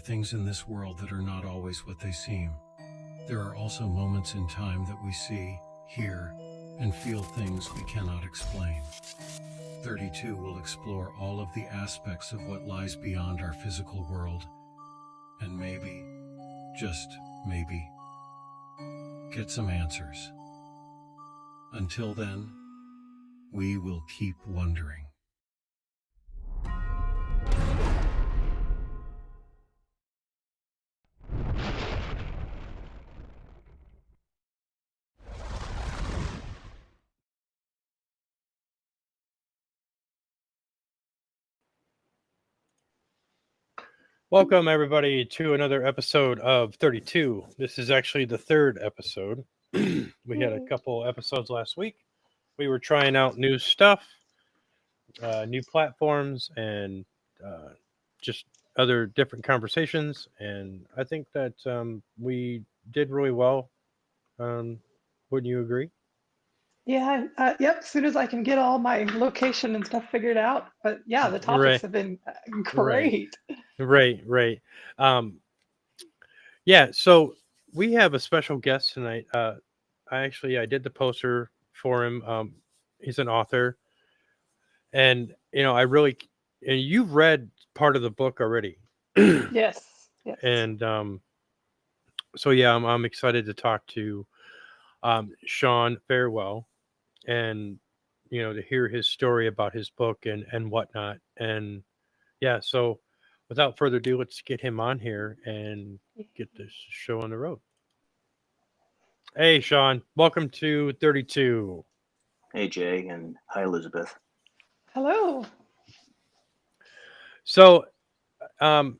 things in this world that are not always what they seem. There are also moments in time that we see, hear, and feel things we cannot explain. 32 will explore all of the aspects of what lies beyond our physical world, and maybe, just maybe, get some answers. Until then, we will keep wondering. Welcome, everybody, to another episode of 32. This is actually the third episode. We had a couple episodes last week. We were trying out new stuff, new platforms, and just other different conversations. And I think that we did really well. Wouldn't you agree? Yeah, yep. As soon as I can get all my location and stuff figured out. But yeah, the topics Right, have been right, great. right. Um, yeah, so we have a special guest tonight. I did the poster for him. He's an author, and I really, and you've read part of the book already, Yes, yes. and so yeah, I'm excited to talk to Sean Farewell, and to hear his story about his book and whatnot, and yeah, so without further ado, let's get him on here and get this show on the road. Hey, Sean, welcome to 32. Hey, Jay, and hi, Elizabeth. Hello. So, um,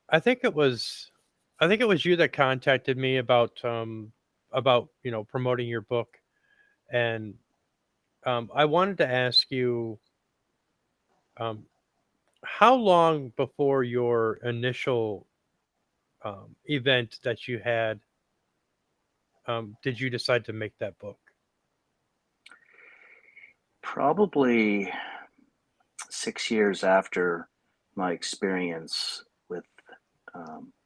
I think it was, you that contacted me about promoting your book, and I wanted to ask you, um, how long before your initial event that you had did you decide to make that book? Probably 6 years after my experience with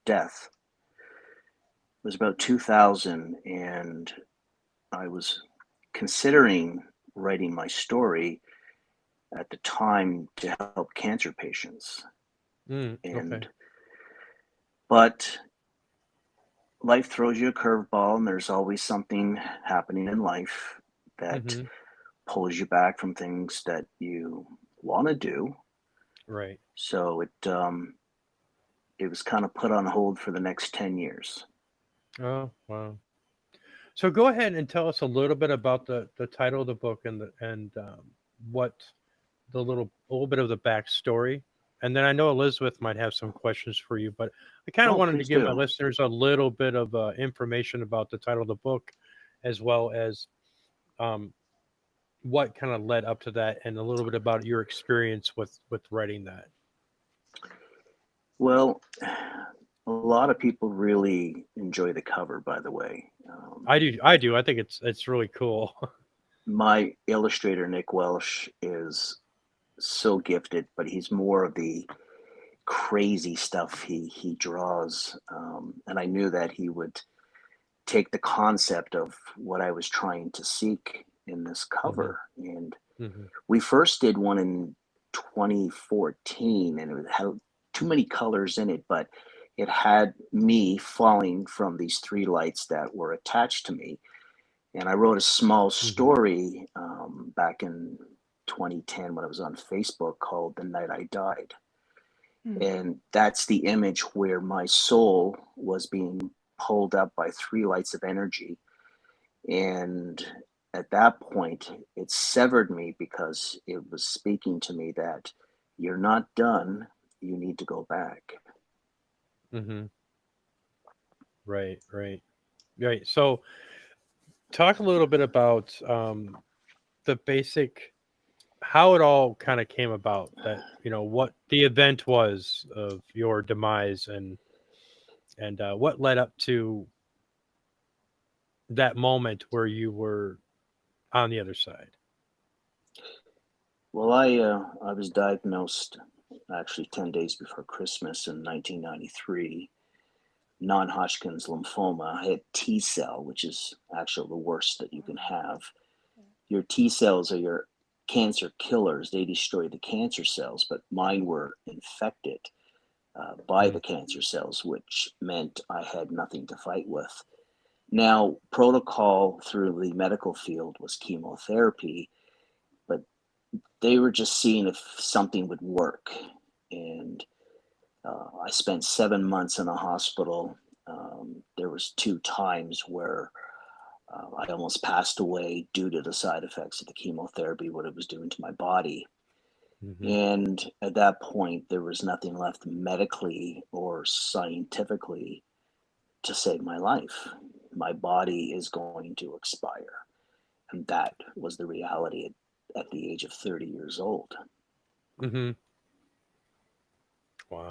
death. It was about 2000, and I was considering writing my story at the time to help cancer patients. Okay. And but life throws you a curveball, and there's always something happening in life that Mm-hmm. pulls you back from things that you want to do. Right. So it was kind of put on hold for the next 10 years. Oh, wow. So go ahead and tell us a little bit about the title of the book and what a little bit of the backstory, and then I know Elizabeth might have some questions for you, but I kind of Oh, wanted to please give my do. listeners a little bit of information about the title of the book, as well as um, what kind of led up to that, and a little bit about your experience with writing that. Well, a lot of people really enjoy the cover, by the way. I do. I think it's really cool. My illustrator, Nick Welsh, is so gifted, but he's more of the crazy stuff he draws. And I knew that he would take the concept of what I was trying to seek in this Hmm. cover. And Hmm. we first did one in 2014, and it had too many colors in it, but it had me falling from these three lights that were attached to me. And I wrote a small Hmm. story back in 2010 when I was on Facebook called The Night I Died. Hmm. And that's the image where my soul was being pulled up by three lights of energy. And at that point, it severed me because it was speaking to me that you're not done, you need to go back. Hmm. Right. So talk a little bit about the basic how it all kind of came about, that what the event was of your demise, and what led up to that moment where you were on the other side. Well, I was diagnosed actually 10 days before Christmas in 1993, non-Hodgkin's lymphoma. I had T cell, which is actually the worst that you can have. Your T cells are your cancer killers. They destroy the cancer cells, but mine were infected by the cancer cells, which meant I had nothing to fight with. Now, protocol through the medical field was chemotherapy, but they were just seeing if something would work. And I spent 7 months in a hospital. There was 2 times where I almost passed away due to the side effects of the chemotherapy, what it was doing to my body. Hmm. And at that point, there was nothing left medically or scientifically to save my life. My body is going to expire. And that was the reality at the age of 30 years old. Hmm. Wow.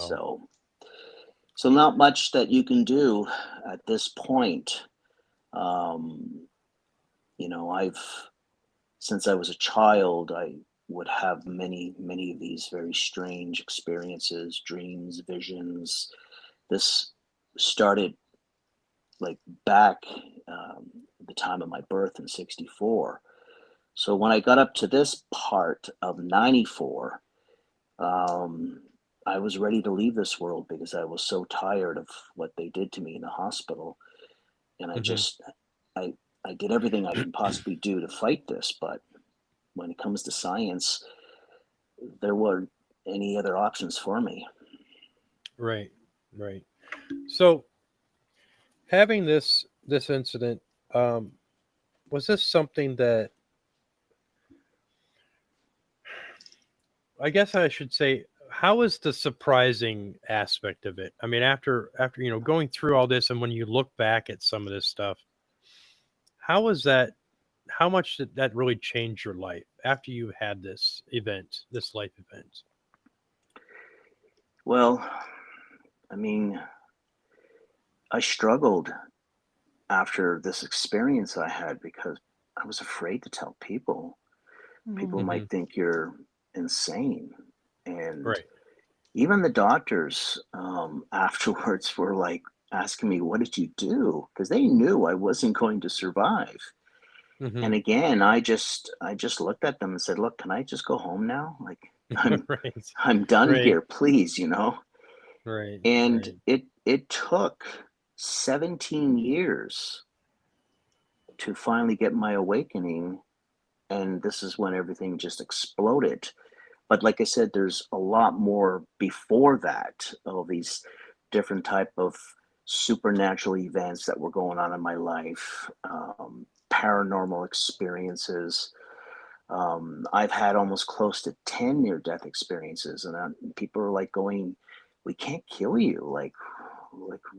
So not much that you can do at this point. Um, since I was a child, I would have many of these very strange experiences, dreams, visions. This started like back the time of my birth in '64. So when I got up to this part of '94, I was ready to leave this world because I was so tired of what they did to me in the hospital, and Hmm. I I did everything I can possibly do to fight this, but when it comes to science, there weren't any other options for me. Right. Right. So having this incident, um, was this something that, I guess I should say, how is the surprising aspect of it? I mean, after going through all this, and when you look back at some of this stuff, how was that? How much did that really change your life after you had this event, this life event? Well, I mean, I struggled after this experience I had because I was afraid to tell people. People Mm. Hmm. might think you're insane. And Right. even the doctors afterwards were like asking me, "What did you do?" Because they knew I wasn't going to survive. Hmm. And again, I just looked at them and said, "Look, can I just go home now? Like I'm Right. I'm done Right. here, please." Right. And Right. it took 17 years to finally get my awakening, and this is when everything just exploded. But like I said, there's a lot more before that, all these different type of supernatural events that were going on in my life, paranormal experiences. I've had almost close to 10 near-death experiences, and people are like going, "We can't kill you. Like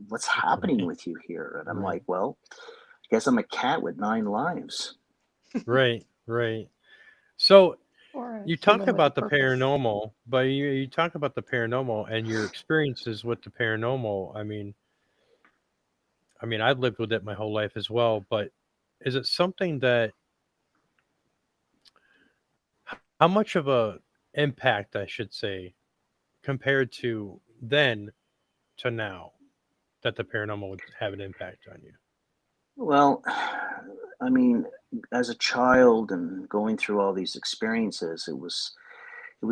what's happening Right. with you here?" And I'm Right. like, "Well, I guess I'm a cat with 9 lives." Right. Right. So Or a you talk human with a about the purpose. paranormal, but you talk about the paranormal and your experiences with the paranormal. I mean, I've lived with it my whole life as well. But is it something that, how much of a impact, I should say, compared to then to now, that the paranormal would have an impact on you? Well, I mean, as a child and going through all these experiences, it was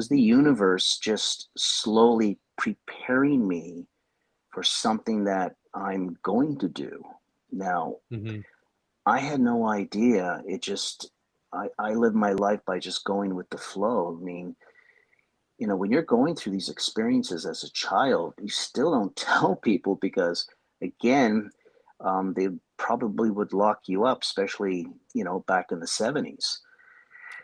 the universe just slowly preparing me for something that I'm going to do. Now, Hmm. I had no idea. I live my life by just going with the flow. I mean, when you're going through these experiences as a child, you still don't tell people because, again, they probably would lock you up, especially, back in the '70s.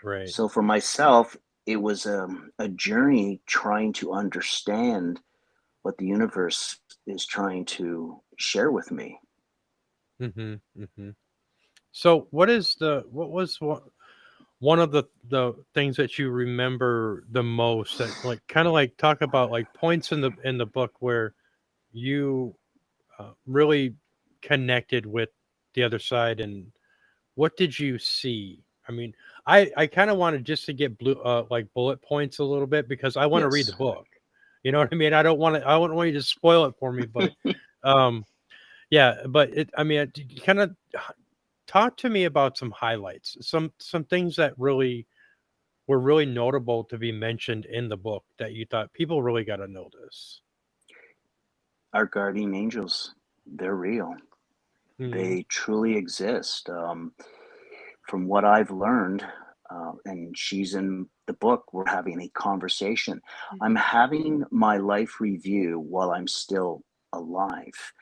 Right. So for myself, it was a journey trying to understand what the universe is trying to share with me. Hmm. Hmm. So what was one of the things that you remember the most, that, like, kind of like, talk about like points in the book where you really connected with the other side, and what did you see? I mean, I kind of wanted just to get blue like bullet points a little bit, because I want to read the Yes. book. You know what I mean? I don't want you to spoil it for me, but um, yeah, but kind of talk to me about some highlights, some things that really were really notable to be mentioned in the book that you thought people really got to know this. Our guardian angels, they're real. Mhm. They truly exist. From what I've learned, and she's in the book, we're having a conversation. I'm having my life review while I'm still alive.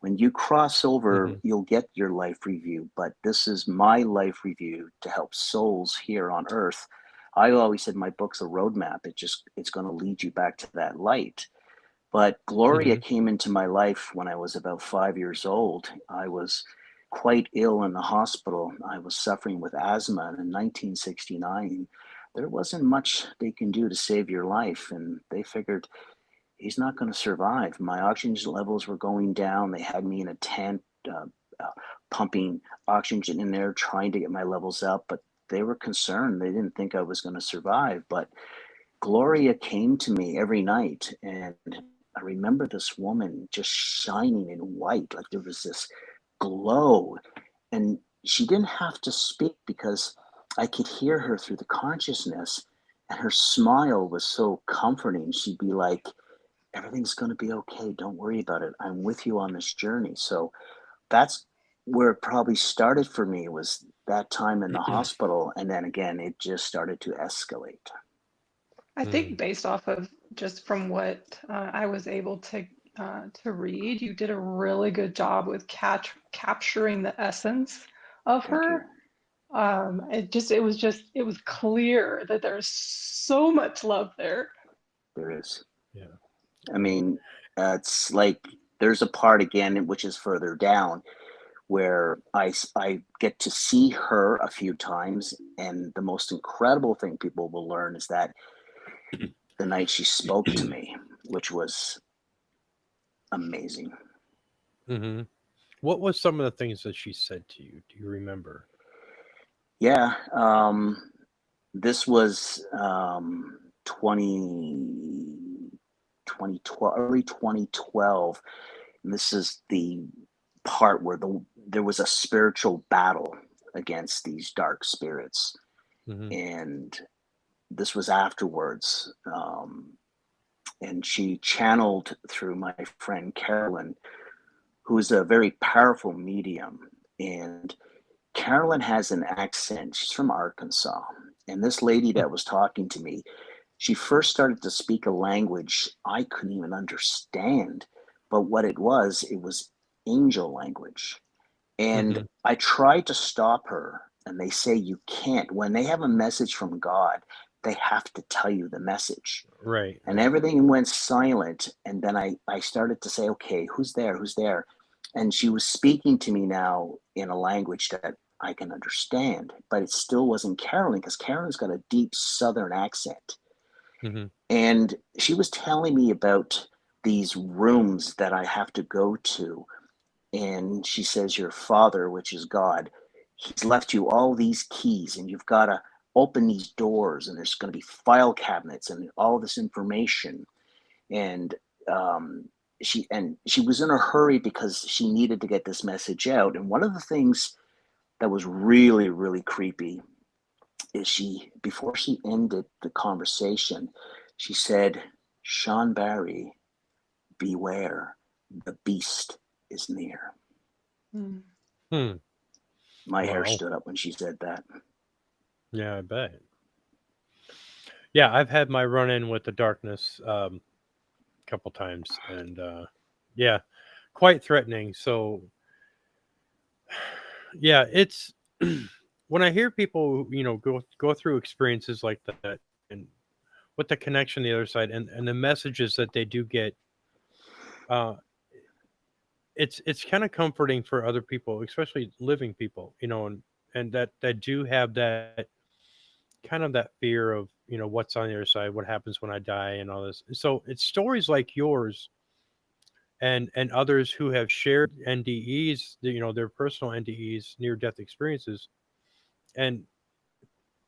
When you cross over, Mhm. you'll get your life review, but this is my life review to help souls here on earth. I always said my book's a roadmap. It's going to lead you back to that light. But Gloria Mhm. came into my life when I was about 5 years old. I was quite ill in the hospital. I was suffering with asthma. And in 1969, there wasn't much they can do to save your life. And they figured he's not going to survive. My oxygen levels were going down. They had me in a tent, uh, uh, pumping oxygen in there, trying to get my levels up. But they were concerned. They didn't think I was going to survive. But Gloria came to me every night, and I remember this woman just shining in white, like there was this glow. And she didn't have to speak because I could hear her through the consciousness, and her smile was so comforting. She'd be like, everything's going to be okay. Don't worry about it. I'm with you on this journey. So that's where it probably started for me, was that time in the hospital. And then again, it just started to escalate. I think Mm. based off of just from what I was able to read, you did a really good job with capturing the essence of Thank you. her. It was clear that there's so much love there. There is. Yeah. I mean, it's like there's a part again, which is further down, where I get to see her a few times. And the most incredible thing people will learn is that the night she spoke to me, which was amazing. Mhm. What was some of the things that she said to you? Do you remember? Yeah. This was 20, 2012, early 2012. And this is the part where there was a spiritual battle against these dark spirits. Mhm. And this was afterwards. And she channeled through my friend Carolyn, who is a very powerful medium. And Carolyn has an accent. She's from Arkansas. And this lady that was talking to me, she first started to speak a language I couldn't even understand. But what it was angel language. And Mhm. I tried to stop her, and they say you can't. When they have a message from God, they have to tell you the message. Right, And right. everything went silent. And then I started to say, okay, who's there? Who's there? And she was speaking to me now in a language that I can understand, but it still wasn't Carolyn, because Carolyn's got a deep Southern accent. Mhm. And she was telling me about these rooms that I have to go to. And she says, your father, which is God, he's left you all these keys, and you've got to open these doors, and there's going to be file cabinets and all this information. And um, she was in a hurry because she needed to get this message out. And one of the things that was really, really creepy is before she ended the conversation, she said, Sean Barry, beware, the beast is near. Mm. Hmm. My hair Wow. stood up when she said that. Yeah, I bet. Yeah, I've had my run in with the darkness a couple times, and yeah, quite threatening. So yeah, it's when I hear people, go through experiences like that, and with the connection the other side, and the messages that they do get, uh, it's kind of comforting for other people, especially living people, and that do have that kind of that fear of what's on the other side, what happens when I die, and all this. So it's stories like yours and others who have shared NDEs, their personal NDEs, near death experiences, and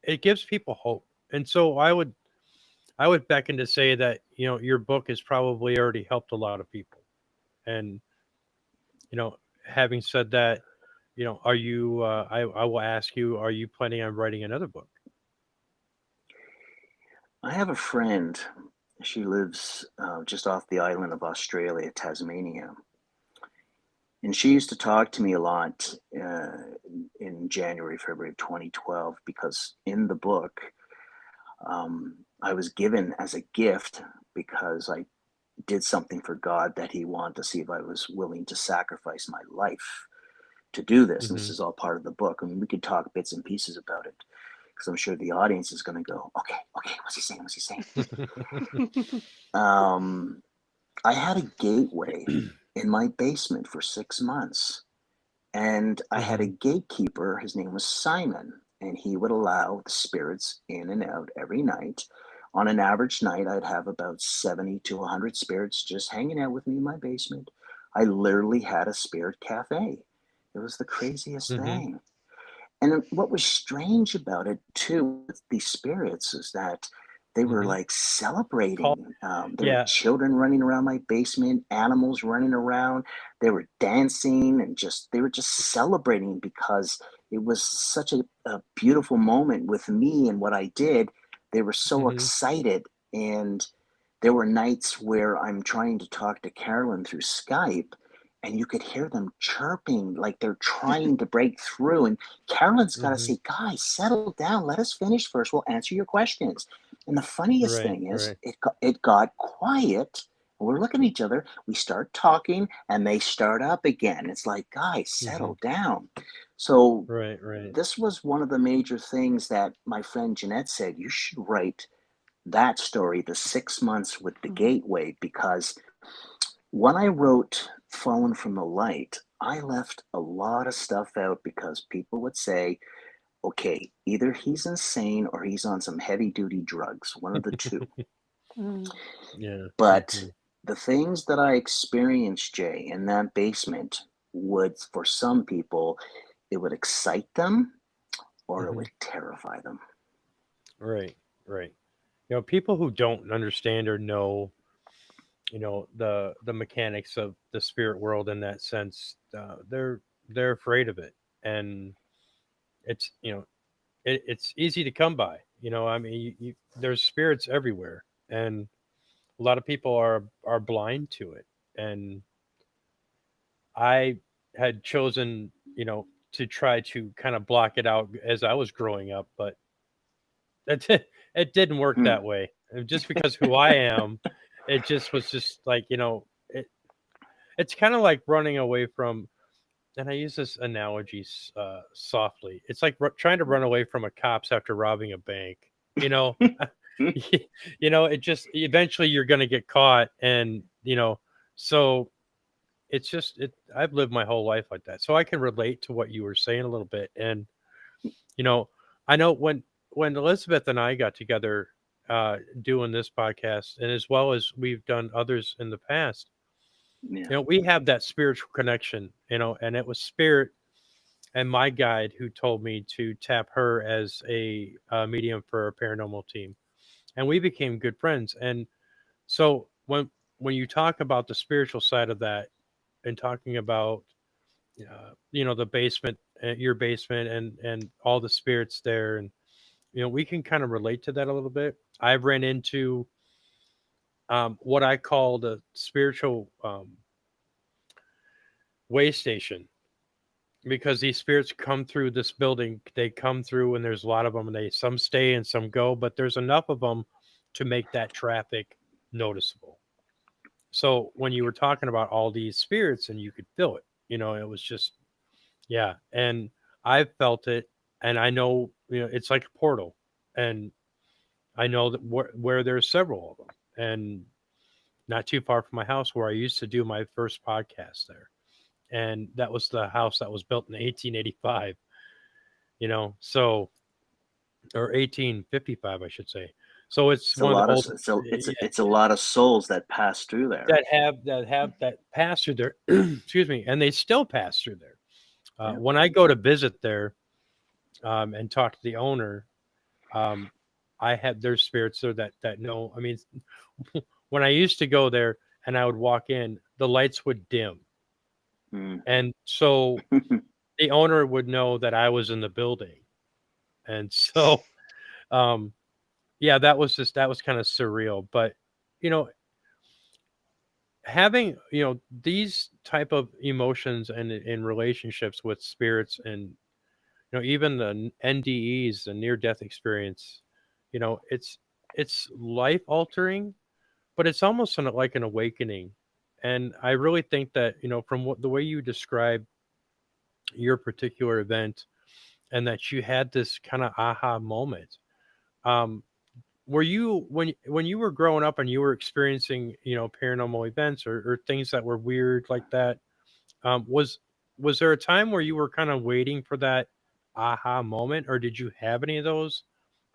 it gives people hope. And so I would beckon to say that, you know, your book has probably already helped a lot of people. And, you know, having said that, you know, are you, I will ask you, are you planning on writing another book? I have a friend. She lives just off the island of Australia, Tasmania. And she used to talk to me a lot in January, February of 2012, because in the book, I was given as a gift because I did something for God that He wanted to see if I was willing to sacrifice my life to do this. And this Hmm. is all part of the book. I mean, we could talk bits and pieces about it because I'm sure the audience is going to go, okay, okay, what's he saying? What's he saying? Um, I had a gateway in my basement for 6 months. And I had a Hmm. gatekeeper. His name was Simon. And he would allow the spirits in and out every night. On an average night, I'd have about 70 to 100 spirits just hanging out with me in my basement. I literally had a spirit cafe. It was the craziest Hmm. thing. And what was strange about it too with these spirits is that they were Hmm. like Call, celebrating. There were yeah. children running around my basement, animals running around. They were dancing and just they were just celebrating because it was such a beautiful moment with me and what I did. They were so Hmm. excited, and there were nights where I'm trying to talk to Carolyn through Skype, and you could hear them chirping like they're trying to break through. And Carolyn's got to Hmm. say, guys, settle down. Let us finish first. We'll answer your questions. And the funniest Right, thing is, right. it got quiet. We're looking at each other. We start talking, and they start up again. It's like, guys, Hmm. settle down. So Right, right. this was one of the major things that my friend Jeanette said. You should write that story, the 6 months with the Mhm. gateway, because when I wrote Fallen from the Light, I left a lot of stuff out because people would say, okay, either he's insane or he's on some heavy duty drugs, one of the two. Mm. Yeah. But Hmm. the things that I experienced, Jay, in that basement would, for some people, it would excite them or it Hmm. would terrify them. Right, right. You know, people who don't understand or know, you know, the mechanics of the spirit world in that sense, they're afraid of it. And it's, you know, it's easy to come by. You know, I mean, there's spirits everywhere, and a lot of people are blind to it. And I had chosen, you know, to try to kind of block it out as I was growing up, but it didn't work Hmm. that way. And just because who I am, it just was just like, you know, it's kind of like running away from, and I use this analogy softly. It's like trying to run away from a cops after robbing a bank. You know, you know, it just eventually you're going to get caught, and you know, so it's just it. I've lived my whole life like that, so I can relate to what you were saying a little bit. And you know, I know when Elizabeth and I got together doing this podcast, and as well as we've done others in the past, Yeah. you know, we have that spiritual connection, you know, and it was spirit and my guide who told me to tap her as a medium for a paranormal team, and we became good friends. And so when you talk about the spiritual side of that, and talking about you know, the basement, your basement, and all the spirits there, and you know, we can kind of relate to that a little bit. I've ran into what I call the spiritual way station, because these spirits come through this building. They come through, and there's a lot of them, and they some stay and some go, but there's enough of them to make that traffic noticeable. So when you were talking about all these spirits and you could feel it, you know, it was just, yeah. And I felt it, and I know, you know, it's like a portal, and I know that where there's several of them, and not too far from my house where I used to do my first podcast there. And that was the house that was built in 1885, you know, so, or 1855, I should say. So it's It's a one of the lot of old, it's a lot of souls that pass through there. that pass through there, excuse me, and they still pass through there. Yeah. When I go to visit there and talk to the owner, um, there's spirits there that know. I mean, when I used to go there and I would walk in, the lights would dim, Mm. and so the owner would know that I was in the building, and so yeah, that was kind of surreal. But you know, having these type of emotions and in relationships with spirits, and even the NDEs, the near death experience, it's life altering, but it's almost like an awakening. And I really think that from the way you describe your particular event, and that you had this kind of aha moment. um were you, when you were growing up and you were experiencing paranormal events, or things that were weird like that, was there a time where you were kind of waiting for that aha moment, or did you have any of those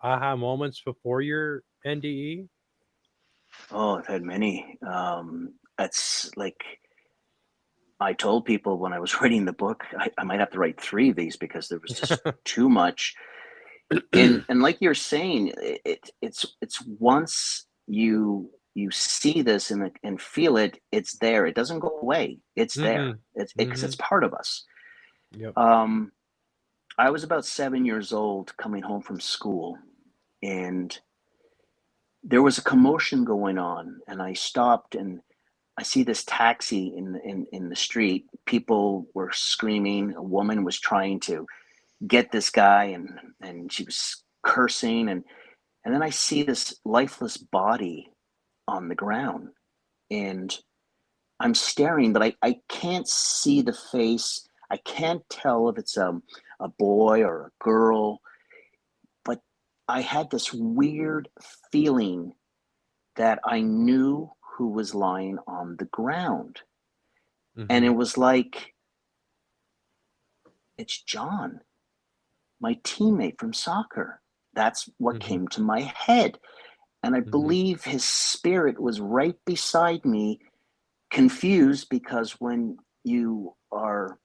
aha moments before your NDE? Oh, I've had many. That's like I told people when I was writing the book, I might have to write three of these because there was just too much. And like you're saying, it's once you see this and feel it, it's there. It doesn't go away. It's there. Mm-hmm. It's because it's part of us. Yep. I was about 7 years old coming home from school, and there was a commotion going on, and I stopped and I see this taxi in the street. People were screaming. A woman was trying to get this guy, and she was cursing, and then I see this lifeless body on the ground, and I'm staring, but I can't see the face. I can't tell if it's a boy or a girl, but I had this weird feeling that I knew who was lying on the ground. And it Mm-hmm. was like, it's John, my teammate from soccer. That's what Mm-hmm. came to my head. And I Mm-hmm. believe his spirit was right beside me, confused because when you are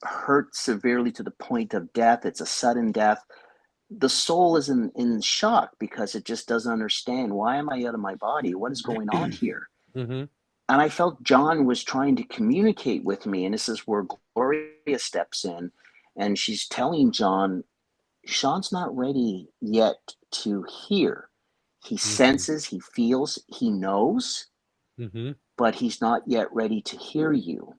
hurt severely to the point of death, it's a sudden death. The soul is in shock because it just doesn't understand, why am I out of my body? What is going on here? Mm-hmm. And I felt John was trying to communicate with me. And this is where Gloria steps in, and she's telling John, Sean's not ready yet to hear. He Mm-hmm. senses, he feels, he knows, Mm-hmm. but he's not yet ready to hear you.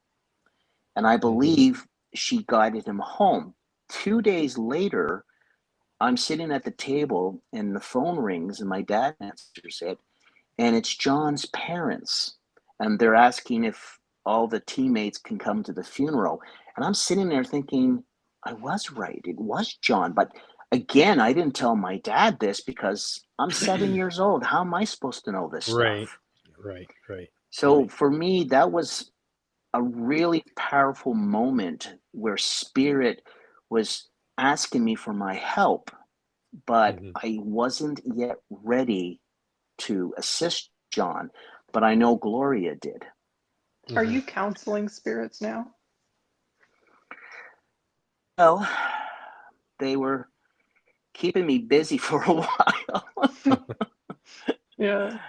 And I Mm-hmm. believe she guided him home. 2 days later, I'm sitting at the table and the phone rings and my dad answers it. And it's John's parents. And they're asking if all the teammates can come to the funeral. And I'm sitting there thinking, I was right. It was John. But again, I didn't tell my dad this because I'm 7 years old. How am I supposed to know this Right. stuff? Right. Right. So Right. for me, that was a really powerful moment where spirit was asking me for my help, but Mm-hmm. I wasn't yet ready to assist John, but I know Gloria did. Are Mm-hmm. you counseling spirits now? Well, they were keeping me busy for a while. Yeah.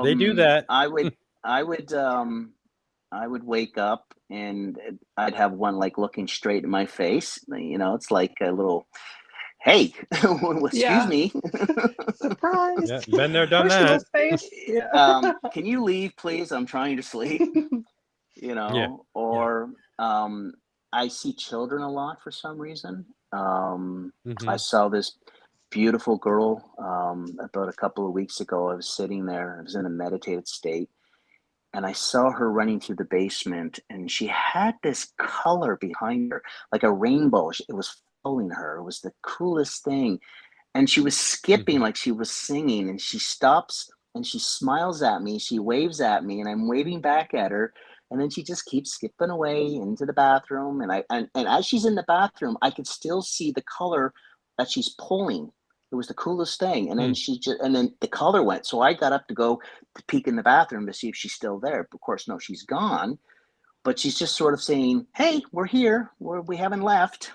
They do that. I would, I would, I would wake up and I'd have one like looking straight in my face. It's like a little, hey, excuse Yeah. me. Surprise. Yeah, been there, done Push in that. his face. Yeah. Can you leave, please? I'm trying to sleep. Yeah. Yeah. Or I see children a lot for some reason. I Mm-hmm. saw this beautiful girl about a couple of weeks ago. I was sitting there, I was in a meditative state, and I saw her running through the basement, and she had this color behind her, like a rainbow. It was following her. It was the coolest thing. And she was skipping Mm-hmm. like she was singing, and she stops and she smiles at me, she waves at me, and I'm waving back at her, and then she just keeps skipping away into the bathroom, and as she's in the bathroom I could still see the color that she's pulling. It was the coolest thing. And then the color went, so I got up to go to peek in the bathroom to see if she's still there. Of course, no, she's gone, but she's just sort of saying, hey, we're here, we haven't left.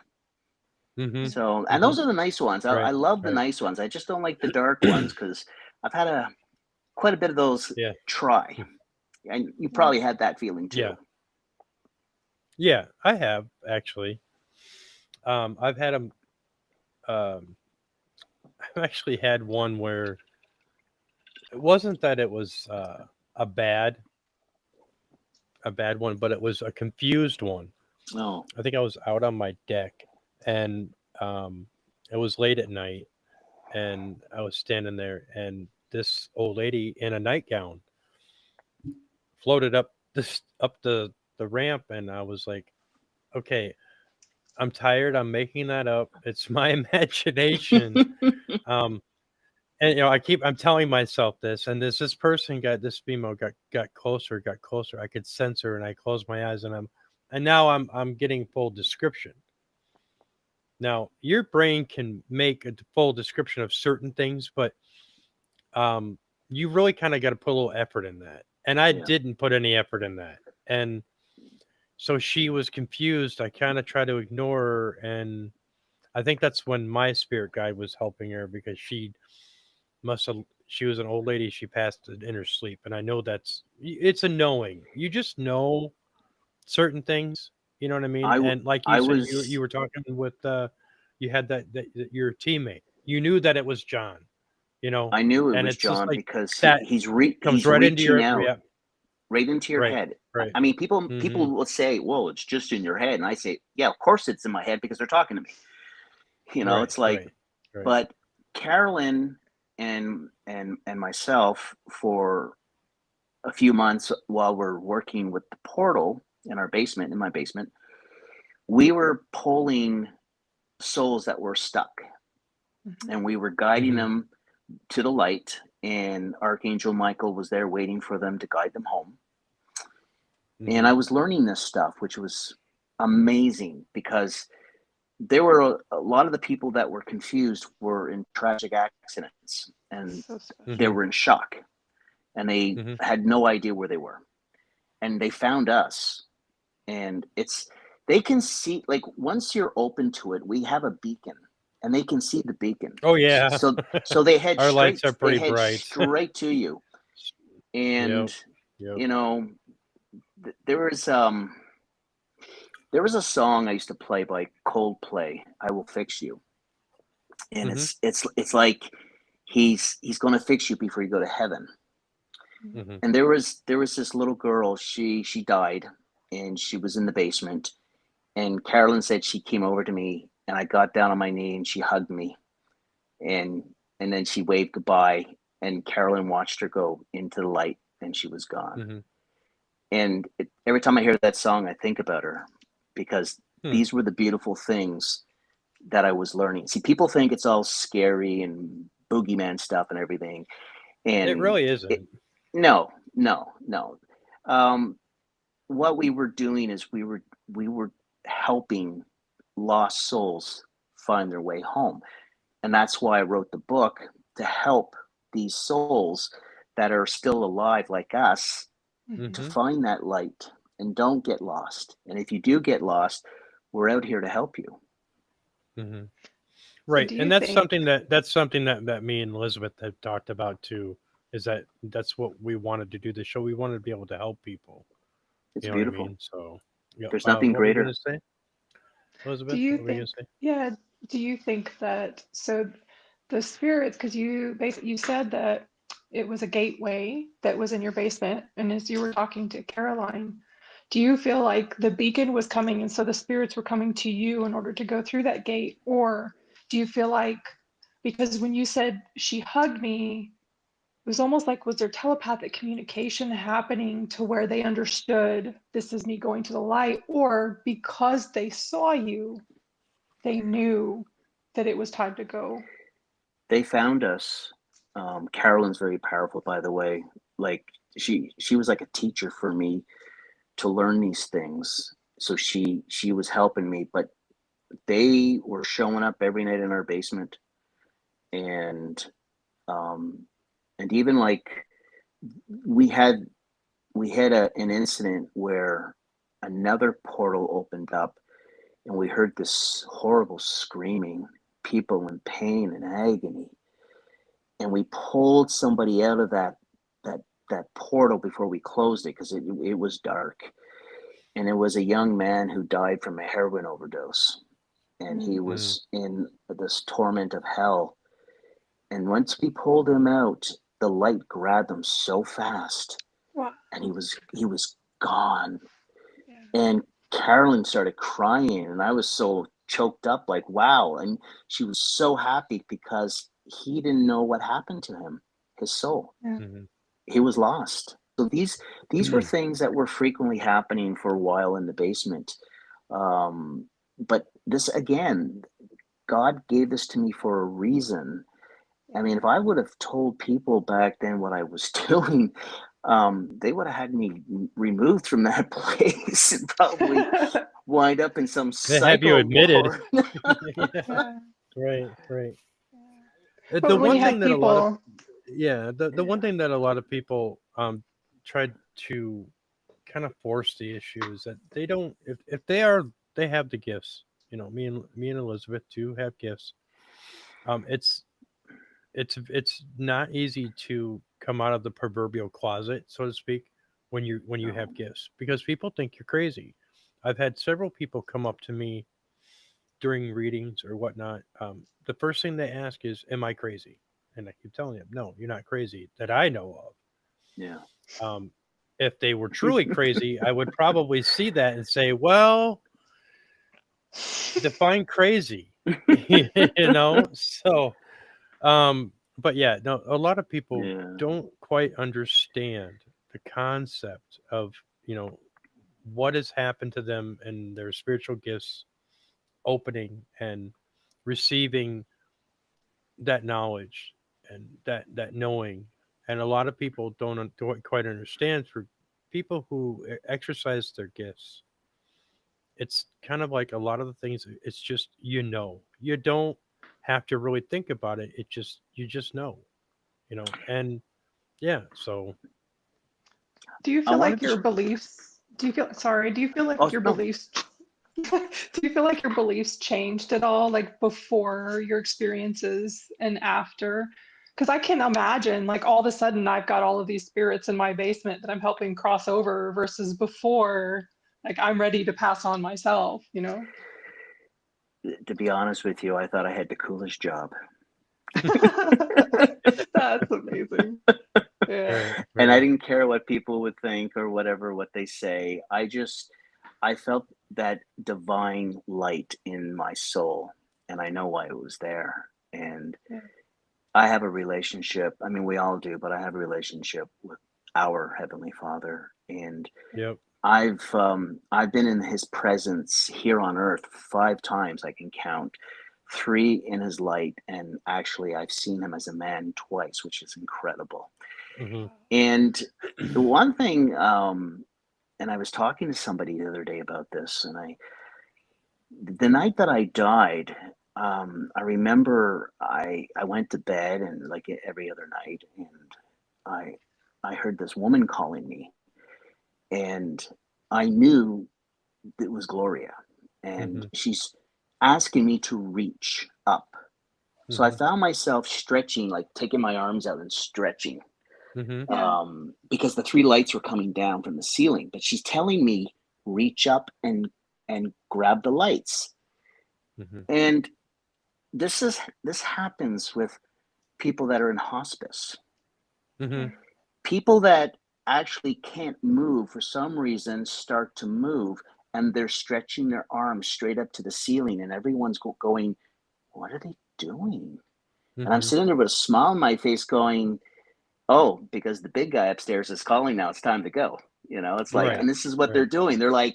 Mm-hmm. So, and Mm-hmm. those are the nice ones. I Right. love the Right. nice ones. I just don't like the dark ones because I've had quite a bit of those Yeah. try, and you Yeah. probably had that feeling Yeah. too. Yeah. I have actually. I've had them. Um, I've actually had one where it wasn't that it was a bad a bad one, but it was a confused one. Oh, I think I was out on my deck, and um, it was late at night, and I was standing there, and this old lady in a nightgown floated up the ramp, and I was like, okay, I'm tired. I'm making that up. It's my imagination. Um, and I'm telling myself this, and this person this female got closer, got closer. I could sense her, and I closed my eyes, and now I'm getting full description. Now your brain can make a full description of certain things, but um, you really kind of got to put a little effort in that, and I yeah. didn't put any effort in that, and so she was confused. I kind of tried to ignore her, and I think that's when my spirit guide was helping her because she was an old lady. She passed in her sleep, and I know it's a knowing. You just know certain things. You know what I mean? I w- And like you I said, you was were talking with you had that your teammate. You knew that it was John. I knew it And was it's just John like because that comes he's right into reaching your out yeah. right into your Right, head. right. I mean, people Mm-hmm. will say, "Well, it's just in your head," and I say, "Yeah, of course it's in my head because they're talking to me." Right, It's like, right, right. but Carolyn and myself for a few months while we're working with the portal in my basement, we were pulling souls that were stuck, Mhm. and we were guiding Mm-hmm. them to the light, and Archangel Michael was there waiting for them to guide them home. And Mm-hmm. I was learning this stuff, which was amazing because there were a lot of the people that were confused were in tragic accidents and So special. they Mm-hmm. were in shock and they Mm-hmm. had no idea where they were. And they found us, and they can see, like, once you're open to it, we have a beacon and they can see the beacon. Oh yeah. So Our lights are they pretty head bright. straight to you. Yep. And Yep. you know there was a song I used to play by Coldplay, "I Will Fix You," and Mm-hmm. it's like he's going to fix you before you go to heaven. Mhm. Mm-hmm. And there was this little girl. She died, and she was in the basement. And Carolyn said she came over to me, and I got down on my knee, and she hugged me, and and then she waved goodbye. And Carolyn watched her go into the light, and she was gone. Mm-hmm. And every time I hear that song, I think about her because Hmm. these were the beautiful things that I was learning. See, people think it's all scary and boogeyman stuff and everything, It and really it, isn't. no, no, no. Um, what we were doing is we were helping lost souls find their way home, and that's why I wrote the book, to help these souls that are still alive like us to Mm-hmm. find that light and don't get lost. And if you do get lost, we're out here to help you. Mm-hmm. So Right. do And you that's think, something that me and Elizabeth have talked about too, is that's what we wanted to do the show. We wanted to be able to help people. It's You know what I beautiful. mean? So yeah. There's nothing What were you greater. gonna say, do Elizabeth? you What were you think, gonna say? yeah, do you think that, so the spirits, because you basically, you said that it was a gateway that was in your basement, and as you were talking to Caroline, do you feel like the beacon was coming and so the spirits were coming to you in order to go through that gate? Or do you feel like, because when you said she hugged me, it was almost like, was there telepathic communication happening to where they understood this is me going to the light? Or because they saw you, they knew that it was time to go? They found us. Carolyn's very powerful, by the way. Like, she was like a teacher for me to learn these things. So she was helping me, but they were showing up every night in our basement, and um, and even like we had an incident where another portal opened up, and we heard this horrible screaming, people in pain and agony. And we pulled somebody out of that portal before we closed it because it was dark. And it was a young man who died from a heroin overdose. And he was in this torment of hell. And once we pulled him out, the light grabbed him so fast, Wow. and he was gone. Yeah. And Carolyn started crying, and I was so choked up, like, wow. And she was so happy because he didn't know what happened to him, his soul. Mhm. He was lost. So these were Mhm. things that were frequently happening for a while in the basement. But this, again, God gave this to me for a reason. I mean, if I would have told people back then what I was doing, they would have had me removed from that place and probably wind up in some They have you psycho admitted. ward. Yeah. Yeah. Right, right. The But when one you thing have that a lot of people, the one thing that a lot of people tried to kind of force the issue is that they don't, if they have the gifts, you know, me and Elizabeth too have gifts. It's not easy to come out of the proverbial closet, so to speak, when you have No. gifts, because people think you're crazy. I've had several people come up to me during readings or whatnot. The first thing they ask is, "Am I crazy?" And I keep telling them, "No, you're not crazy that I know Yeah. of." If they were truly crazy, I would probably see that and say, "Well, define crazy," you know. So, but yeah, no, a lot of people Yeah. don't quite understand the concept of, you know, what has happened to them and their spiritual gifts opening and receiving that knowledge and that knowing. And a lot of people don't quite understand. For people who exercise their gifts, it's kind of like a lot of the things, it's just, you know, you don't have to really think about it, you just know, you know. And yeah, so do you I feel wanted like to. your beliefs, do you feel like Oh your no. beliefs, do you feel like your beliefs changed at all, like before your experiences and after? Because I can imagine, like, all of a sudden I've got all of these spirits in my basement that I'm helping cross over versus before, like, I'm ready to pass on myself, you know? To be honest with you, I thought I had the coolest job. That's amazing. Yeah. right, And I right. didn't care what people would think or whatever what they say. I felt that divine light in my soul, and I know why it was there. And Yeah. I have a relationship. I mean, we all do, but I have a relationship with our Heavenly Father, and Yep. I've been in His presence here on Earth 5 times. I can count. 3 in His light, and actually, I've seen Him as a man twice, which is incredible. Hmm. And the one thing, and I was talking to somebody the other day about this, and the night that I died, I remember I went to bed and like every other night, and I I heard this woman calling me, and I knew it was Gloria, and Hmm. she's asking me to reach up. So I Hmm. found myself stretching, like taking my arms out and stretching, Hmm. Yeah. because the 3 lights were coming down from the ceiling. But she's telling me reach up and grab the lights. Hmm. And this happens with people that are in hospice, Hmm. people that actually can't move for some reason start to move, and they're stretching their arms straight up to the ceiling, and everyone's going, what are they doing? And I'm Hmm. sitting there with a smile on my face going, oh, because the big guy upstairs is calling now. It's time to go. It's like, Right, and this is what they're right. doing. They're like,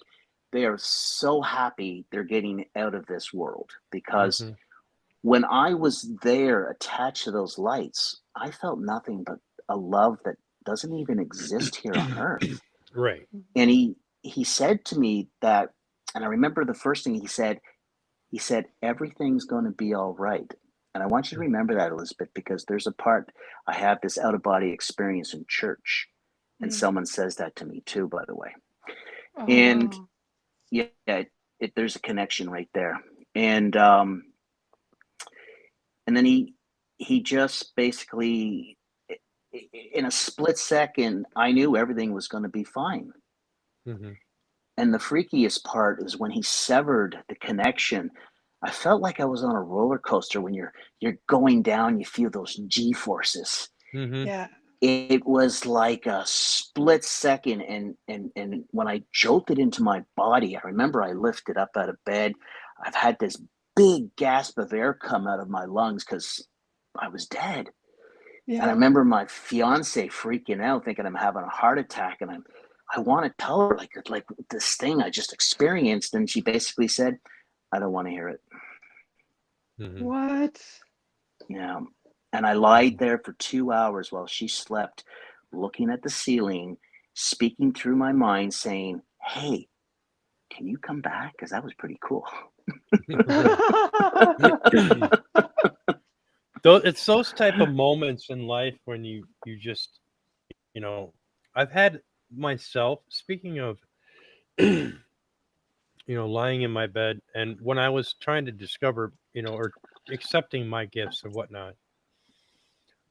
they are so happy they're getting out of this world because Hmm. when I was there attached to those lights, I felt nothing but a love that doesn't even exist here on earth. Right. And he said to me that, and I remember the first thing he said, everything's going to be all right. And I want you to remember that, Elizabeth, because there's a part I have this out of body experience in church. And Mm. someone says that to me too, by the way. Oh, And wow. yeah, there's a connection right there. And then he just basically, in a split second, I knew everything was going to be fine. Mm-hmm. And the freakiest part is when he severed the connection. I felt like I was on a roller coaster. When you're going down, you feel those G forces. Mm-hmm. Yeah. It was like a split second, and when I jolted into my body, I remember I lifted up out of bed. I've had this big gasp of air come out of my lungs because I was dead. And I Yeah. remember my fiance freaking out, thinking I'm having a heart attack, and I want to tell her like this thing I just experienced, and she basically said, "I don't want to hear it." Mm-hmm. What? Yeah. And I lied there for 2 hours while she slept, looking at the ceiling, speaking through my mind, saying, "Hey, can you come back? Because that was pretty cool." It's those type of moments in life when you just, you know, I've had myself, speaking of, lying in my bed, and when I was trying to discover, or accepting my gifts and whatnot,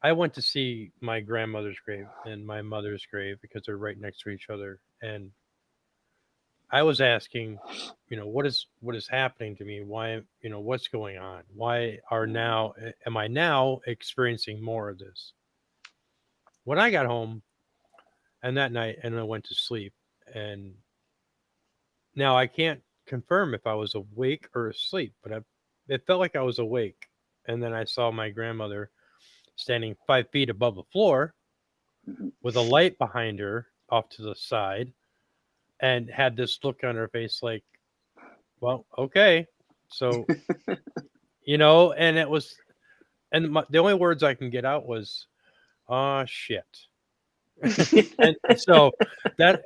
I went to see my grandmother's grave and my mother's grave because they're right next to each other, and I was asking, what is happening to me? Why, what's going on? Why am I now experiencing more of this? When I got home and that night and I went to sleep, and now I can't confirm if I was awake or asleep, but it felt like I was awake. And then I saw my grandmother standing 5 feet above the floor Mhm. with a light behind her off to the side, and had this look on her face like, well, okay. So, and it was, and the only words I can get out was, "Ah, shit." and so that,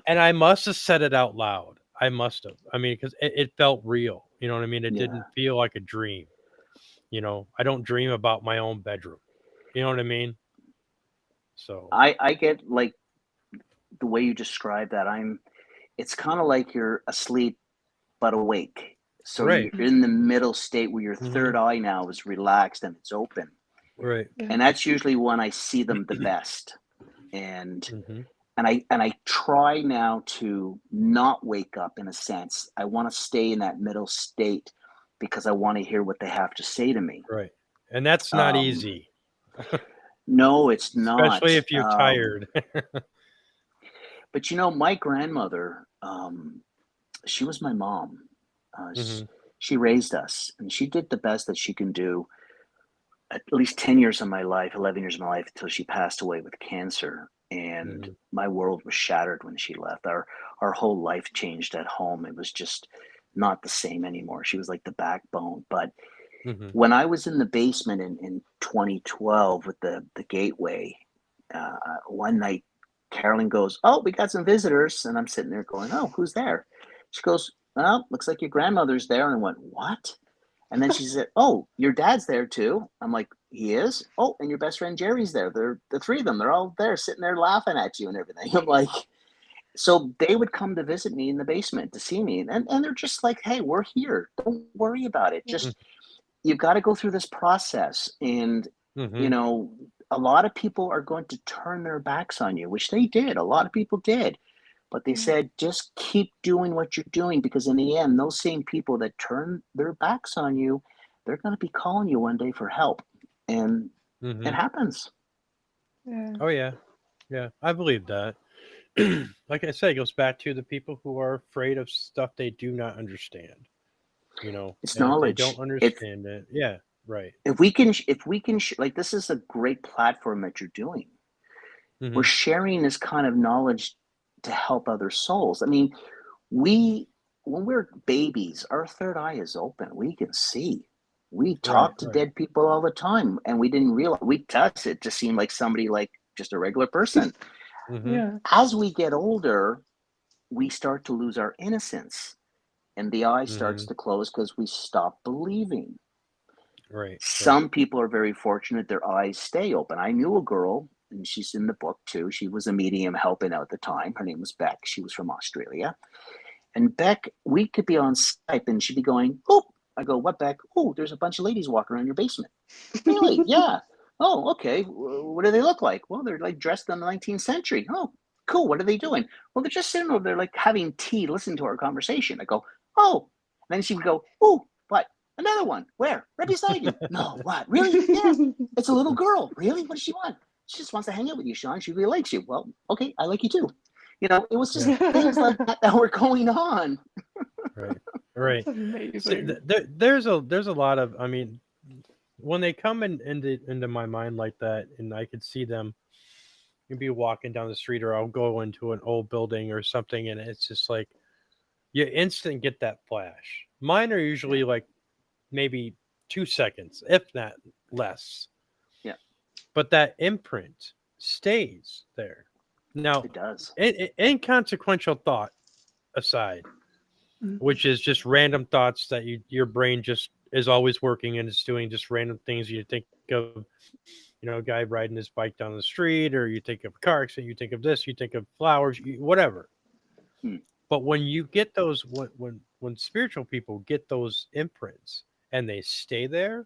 and I must have said it out loud. I must have. I mean, because it felt real. You know what I mean? It Yeah. didn't feel like a dream. I don't dream about my own bedroom. You know what I mean? So, I get like the way you describe that. It's kind of like you're asleep but awake. So right. you're in the middle state where your Hmm. third eye now is relaxed and it's open. Right. Yeah. And that's usually when I see them the best. And Hmm. I try now to not wake up, in a sense. I want to stay in that middle state because I want to hear what they have to say to me. Right. And that's not Um, easy, no, it's especially not. if you're tired. But my grandmother, she was my mom. Uh, sh- Hmm. she raised us, and she did the best that she can do. At least 10 years of my life, 11 years of my life, until she passed away with cancer. And Hmm. my world was shattered when she left. Our whole life changed at home. It was just not the same anymore. She was like the backbone. But Hmm. when I was in the basement in 2012 with the gateway, one night Carolyn goes, "Oh, we got some visitors." And I'm sitting there going, "Oh, who's there?" She goes, "Well, looks like your grandmother's there." And I went, "What?" And then she said, "Oh, your dad's there too." I'm like, "He is?" "Oh, and your best friend Jerry's there. They're the three of them. They're all there sitting there laughing at you and everything." I'm like, so they would come to visit me in the basement to see me. And they're just like, "Hey, we're here. Don't worry about it. Yeah. Just, you've got to go through this process." And, you Hmm. know, a lot of people are going to turn their backs on you, which they did. A lot of people did. But they Yeah. said, just keep doing what you're doing, because in the end, those same people that turn their backs on you, they're going to be calling you one day for help. And it Hmm. happens. Yeah. Oh yeah. Yeah. I believe that. Like I said, it goes back to the people who are afraid of stuff they do not understand. It's And if they don't knowledge. understand it, yeah, right. Like, this is a great platform that you're doing. We're Hmm. sharing this kind of knowledge to help other souls. I mean, we, when we're babies, our third eye is open. We can see. We Right, talk to right. dead people all the time, and we didn't realize. To us, it just seemed like somebody, like just a regular person. Hmm. Yeah. As we get older, we start to lose our innocence, and the eye starts Hmm. to close because we stop believing. Right, right. Some people are very fortunate; their eyes stay open. I knew a girl, and she's in the book too. She was a medium helping out at the time. Her name was Beck. She was from Australia. And Beck, we could be on Skype and she'd be going, oh, I go, what, Beck? Oh, there's a bunch of ladies walking around your basement. Really? Yeah. Oh, okay. What do they look like? Well, they're like dressed in the 19th century. Oh, cool. What are they doing? Well, they're just sitting over there like having tea, listening to our conversation. I go, oh. And then she would go, oh, what? Another one. Where? Right beside you. No, what? Really? Yeah. It's a little girl. Really? What does she want? She just wants to hang out with you, Sean. She really likes you. Well, okay. I like you too. You know, it was just things like that were going on. Right. Right. That's amazing. There's a lot of, I mean, when they come into my mind like that, and I could see them, you'd be walking down the street, or I'll go into an old building or something, and it's just like you instant get that flash. Mine are usually like maybe 2 seconds, if not less. Yeah. But that imprint stays there. Now, It does. inconsequential thought aside, which is just random thoughts that your brain just is always working, and it's doing just random things. You think of, a guy riding his bike down the street, or you think of a car accident, you think of this, you think of flowers, whatever. But when you get those, when spiritual people get those imprints and they stay there,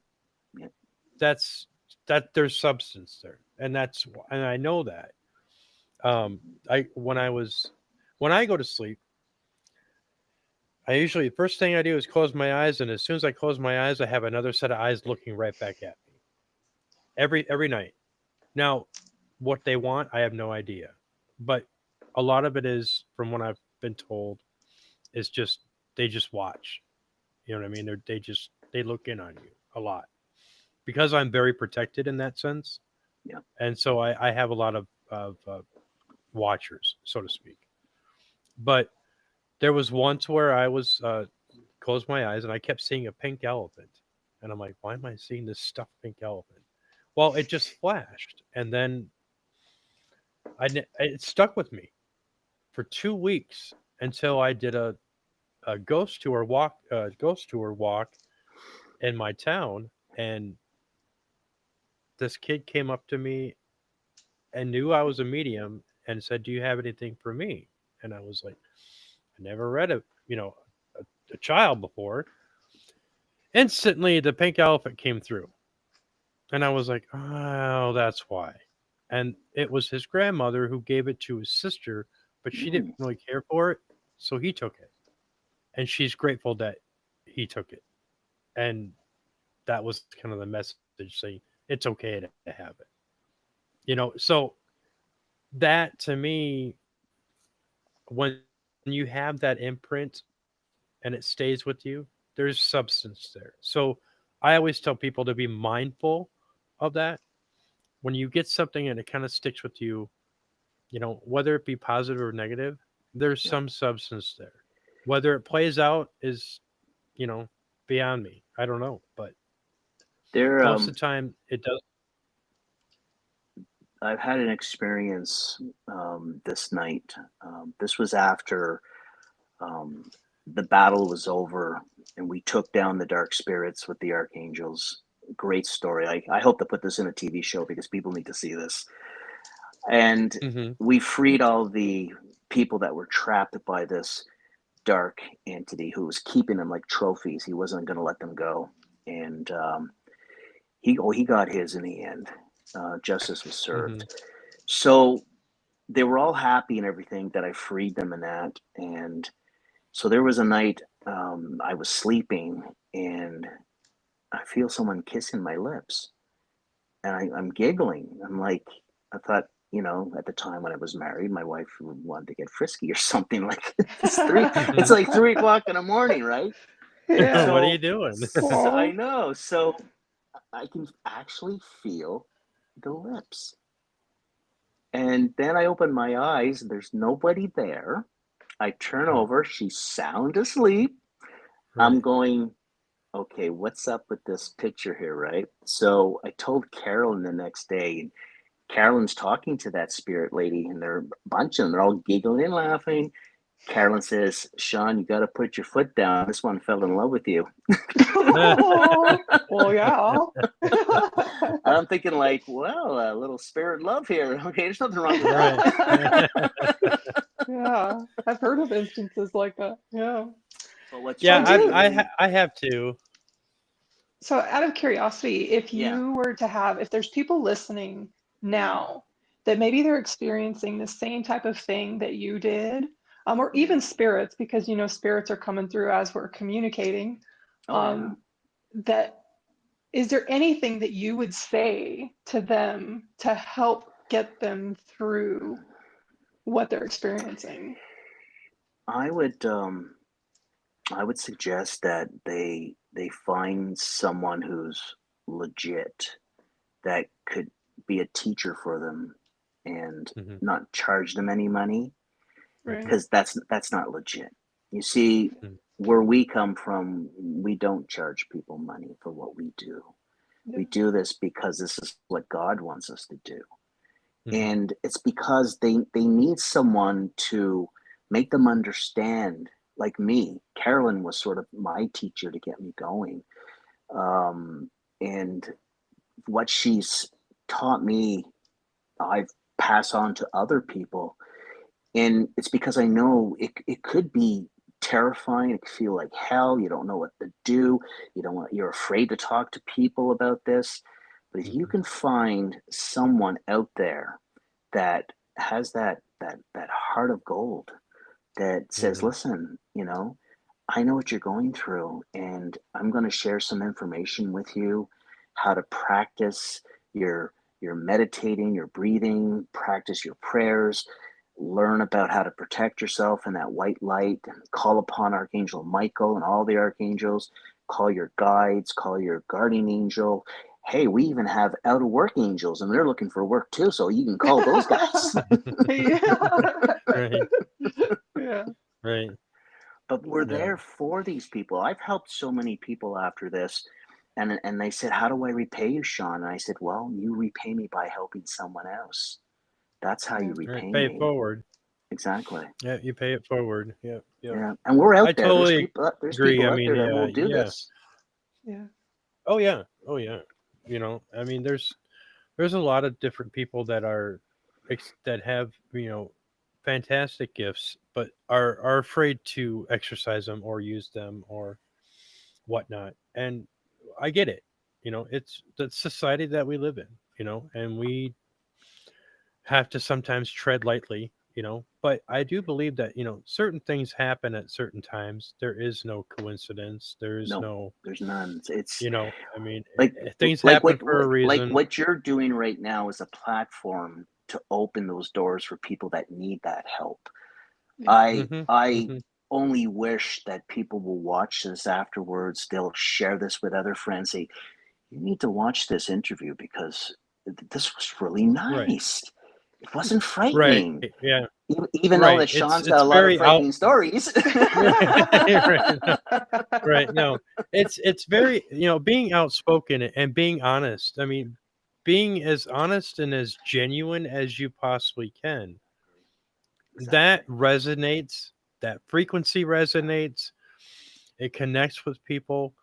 that's there's substance there, and I know that. When I go to sleep, I usually, the first thing I do is close my eyes, and as soon as I close my eyes, I have another set of eyes looking right back at me. Every night. Now, what they want, I have no idea. But a lot of it is, from what I've been told, is just they just watch. You know what I mean? They look in on you a lot. Because I'm very protected in that sense. Yeah. And so I have a lot of watchers, so to speak. But there was once where I was closed my eyes and I kept seeing a pink elephant, and I'm like, why am I seeing this stuffed pink elephant? Well, it just flashed, and then it stuck with me for 2 weeks until I did a ghost tour walk in my town, and this kid came up to me and knew I was a medium and said, "Do you have anything for me?" And I was like, I never read a child before. Instantly, the pink elephant came through. And I was like, oh, that's why. And it was his grandmother who gave it to his sister, but she didn't really care for it. So he took it. And she's grateful that he took it. And that was kind of the message, saying it's okay to have it. So that, to me, when you have that imprint and it stays with you, there's substance there. So I always tell people to be mindful of that. When you get something and it kind of sticks with you, whether it be positive or negative, there's some substance there. Whether it plays out is, beyond me. I don't know, but most of the time it does. I've had an experience this night. This was after the battle was over and we took down the dark spirits with the archangels. Great story. I hope to put this in a TV show because people need to see this. And we freed all the people that were trapped by this dark entity who was keeping them like trophies. He wasn't going to let them go. And he got his in the end. Justice was served. So they were all happy and everything that I freed them in that. And so there was a night I was sleeping and I feel someone kissing my lips, and I'm giggling. I'm like, I thought, at the time when I was married, my wife wanted to get frisky or something. Like it's like 3:00 in the morning, right? Yeah. So, what are you doing? So I know. So I can actually feel the lips. And then I open my eyes, there's nobody there. I turn over, she's sound asleep. Right. I'm going, okay, what's up with this picture here, right? So I told Carolyn the next day, and Carolyn's talking to that spirit lady, and they're a bunch of them, they're all giggling and laughing. Carolyn says, Sean, you got to put your foot down. This one fell in love with you. Well, yeah. I'm thinking like, well, a little spirit love here. Okay, there's nothing wrong with that. Yeah. Yeah, I've heard of instances like that. Yeah. But what's Yeah, I do. really, I have to. So, out of curiosity, if yeah, you were to have, if there's people listening now that maybe they're experiencing the same type of thing that you did, or yeah. even spirits, because spirits are coming through as we're communicating, Oh yeah. that is there anything that you would say to them to help get them through what they're experiencing? I would I would suggest that they find someone who's legit that could be a teacher for them and Hmm. not charge them any money, Right. because that's not legit. You see, where we come from, we don't charge people money for what we do. Yeah. We do this because this is what God wants us to do. Hmm. And it's because they need someone to make them understand. Like me, Carolyn was sort of my teacher to get me going. And what she's taught me, I've passed on to other people. And it's because I know it could be terrifying. It could feel like hell. You don't know what to do. You're afraid to talk to people about this. But if you Hmm. can find someone out there that has that heart of gold, that says, Hmm. listen, I know what you're going through, and I'm going to share some information with you, how to practice your meditating, your breathing, practice your prayers, learn about how to protect yourself in that white light, and call upon Archangel Michael and all the archangels, call your guides, call your guardian angel. Hey, we even have out of work angels, and they're looking for work too, so you can call those guys. Yeah. Right, Yeah. right. But we're Yeah. there for these people. I've helped so many people after this, and they said, "How do I repay you, Sean?" And I said, "Well, you repay me by helping someone else. That's how Yeah. you Right. repay Pay it me." forward. Exactly. Yeah, you pay it forward. Yep. Yep. Yeah. And we're I out there. There's totally people. There's agree. people I out mean, there that will do yeah. this. Yeah. Oh yeah. Oh yeah. I mean, there's a lot of different people that that have fantastic gifts, but are afraid to exercise them or use them or whatnot. And I get it. It's the society that we live in. And we have to sometimes tread lightly. But I do believe that certain things happen at certain times. There is no coincidence. There is No, no there's none. It's I mean, like things like happen what for a like reason. what you're doing right now is a platform to open those doors for people that need that help. Yeah. Hmm. I Hmm. only wish that people will watch this afterwards. They'll share this with other friends. Say, you need to watch this interview because this was really Right. nice. It wasn't Right. frightening, Yeah. even though Right. that It's Sean's got it's a lot of very out. frightening stories. Right. Right. No, it's very, being outspoken and being honest. I mean, being as honest and as genuine as you possibly can. Exactly. That resonates. That frequency resonates. It connects with people.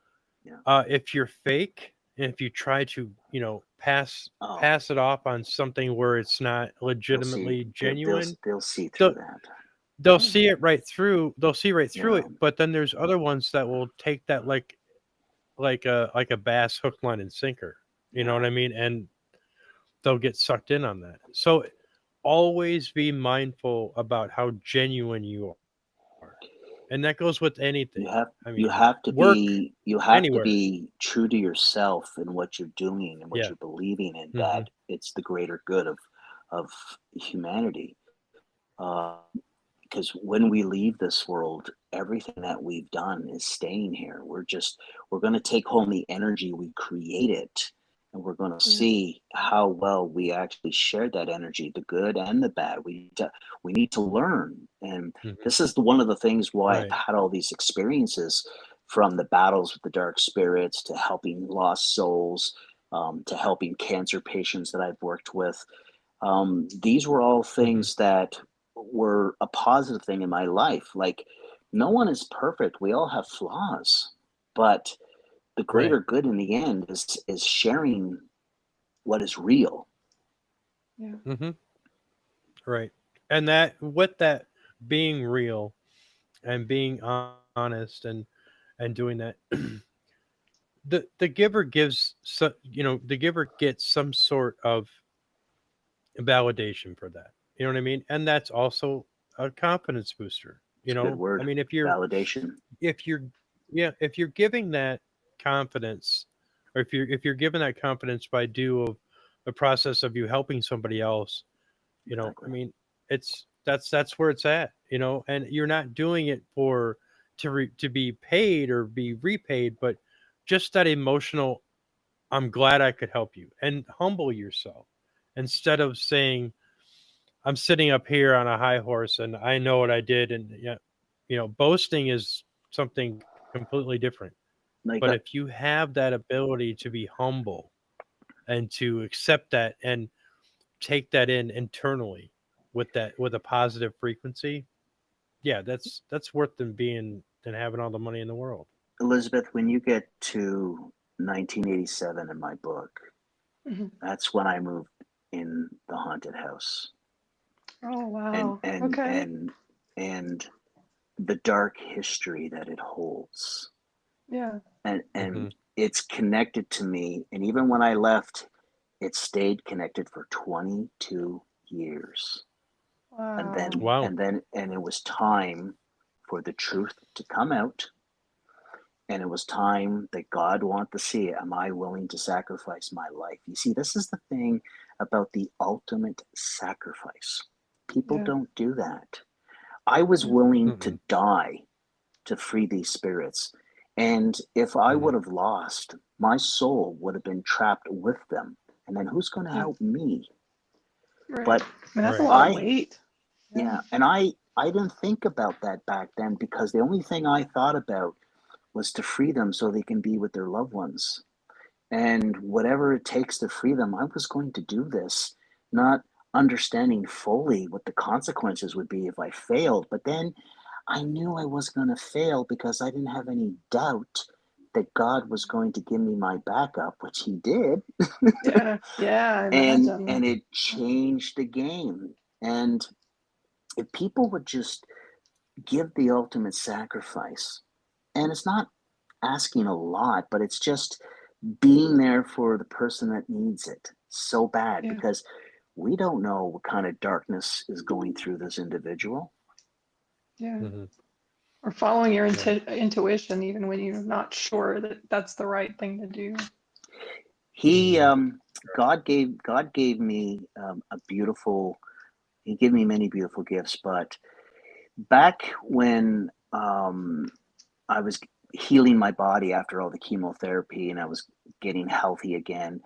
Yeah. If you're fake, and if you try to, Oh, pass it off on something where it's not they'll see. legitimately They'll genuine, they'll see through they'll, that. they'll Yeah. see it right through. They'll see right through Yeah. it. But then there's other ones that will take that like a bass hook, line, and sinker. You know Yeah. what I mean? And they'll get sucked in on that. So always be mindful about how genuine you are. And that goes with You anything. have I you mean, have to work be you have to anywhere. be true to yourself and what you're doing and what Yeah. you're believing in, Hmm. that it's the greater good of humanity. Uh, because when we leave this world, everything that we've done is staying here. We're going to take home the energy we created, and we're going to Yeah. see how well we actually shared that energy, the good and the bad. We need to learn, and Hmm. this is one of the things why I've Right. had all these experiences, from the battles with the dark spirits to helping lost souls, to helping cancer patients that I've worked with. These were all Hmm. things that were a positive thing in my life. Like, no one is perfect. We all have flaws, but the Right. greater good in the end is sharing what is real. Yeah. Hmm. Right. And that, with that, being real and being honest and doing that, the giver gives, so the giver gets some sort of validation for that. You know what I mean? And that's also a confidence booster. It's a good I word. mean, Validation. if you're yeah, if you're giving that confidence, or if you're given that confidence by do of the process of you helping somebody else, I Exactly. mean, that's where it's at, and you're not doing it to be paid or be repaid, but just that emotional, I'm glad I could help you, and humble yourself instead of saying, I'm sitting up here on a high horse and I know what I did. And yeah, boasting is something completely different. Like But if you have that ability to be humble and to accept that and take that in internally with a positive frequency, yeah, that's worth than having all the money in the world. Elizabeth, when you get to 1987 in my book, Mhm. that's when I moved in the haunted house, Oh, and wow. and Okay. and and the dark history that it holds, Yeah. Hmm. and it's connected to me. And even when I left, it stayed connected for 22 years. And Wow. then Wow. and then and it was time for the truth to come out, and it was time that God wanted to see, am I willing to sacrifice my life? You see, this is the thing about the ultimate sacrifice. People Yeah. don't do that. I was Yeah. willing to Mm-mm. die to free these spirits. And if I Hmm. would have lost, my soul would have been trapped with them. And then who's going to Yeah. help me? Right. But I mean, that's a Right. lot of I, weight. Yeah. yeah, and I didn't think about that back then, because the only thing I thought about was to free them so they can be with their loved ones. And whatever it takes to free them, I was going to do this, not understanding fully what the consequences would be if I failed. But then I knew I was going to fail because I didn't have any doubt that God was going to give me my backup, which He did. Yeah. Yeah. I And imagine. it changed the game. And if people would just give the ultimate sacrifice, and it's not asking a lot, but it's just being there for the person that needs it so bad, Yeah. because we don't know what kind of darkness is going through this individual. Yeah. Hmm. Or following your Right. intuition, even when you're not sure that that's the right thing to do. He, Hmm. God gave me a beautiful. He gave me many beautiful gifts, but back when I was healing my body after all the chemotherapy and I was getting healthy again,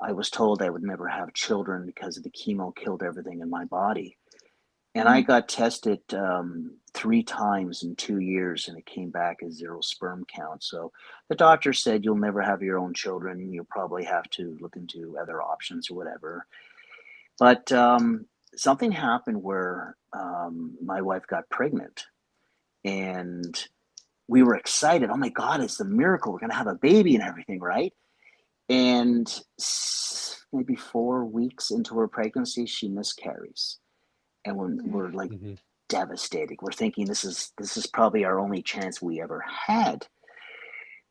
I was told I would never have children because the chemo killed everything in my body. And I Mm. got tested 3 times in 2 years, and it came back as zero sperm count. So the doctor said, you'll never have your own children. You'll probably have to look into other options or whatever. But something happened where my wife got pregnant, and we were excited. Oh my God, it's a miracle. We're going to have a baby and everything, right? And maybe 4 weeks into her pregnancy, she miscarries. And Mm. we're like Hmm. devastated. We're thinking this is probably our only chance we ever had.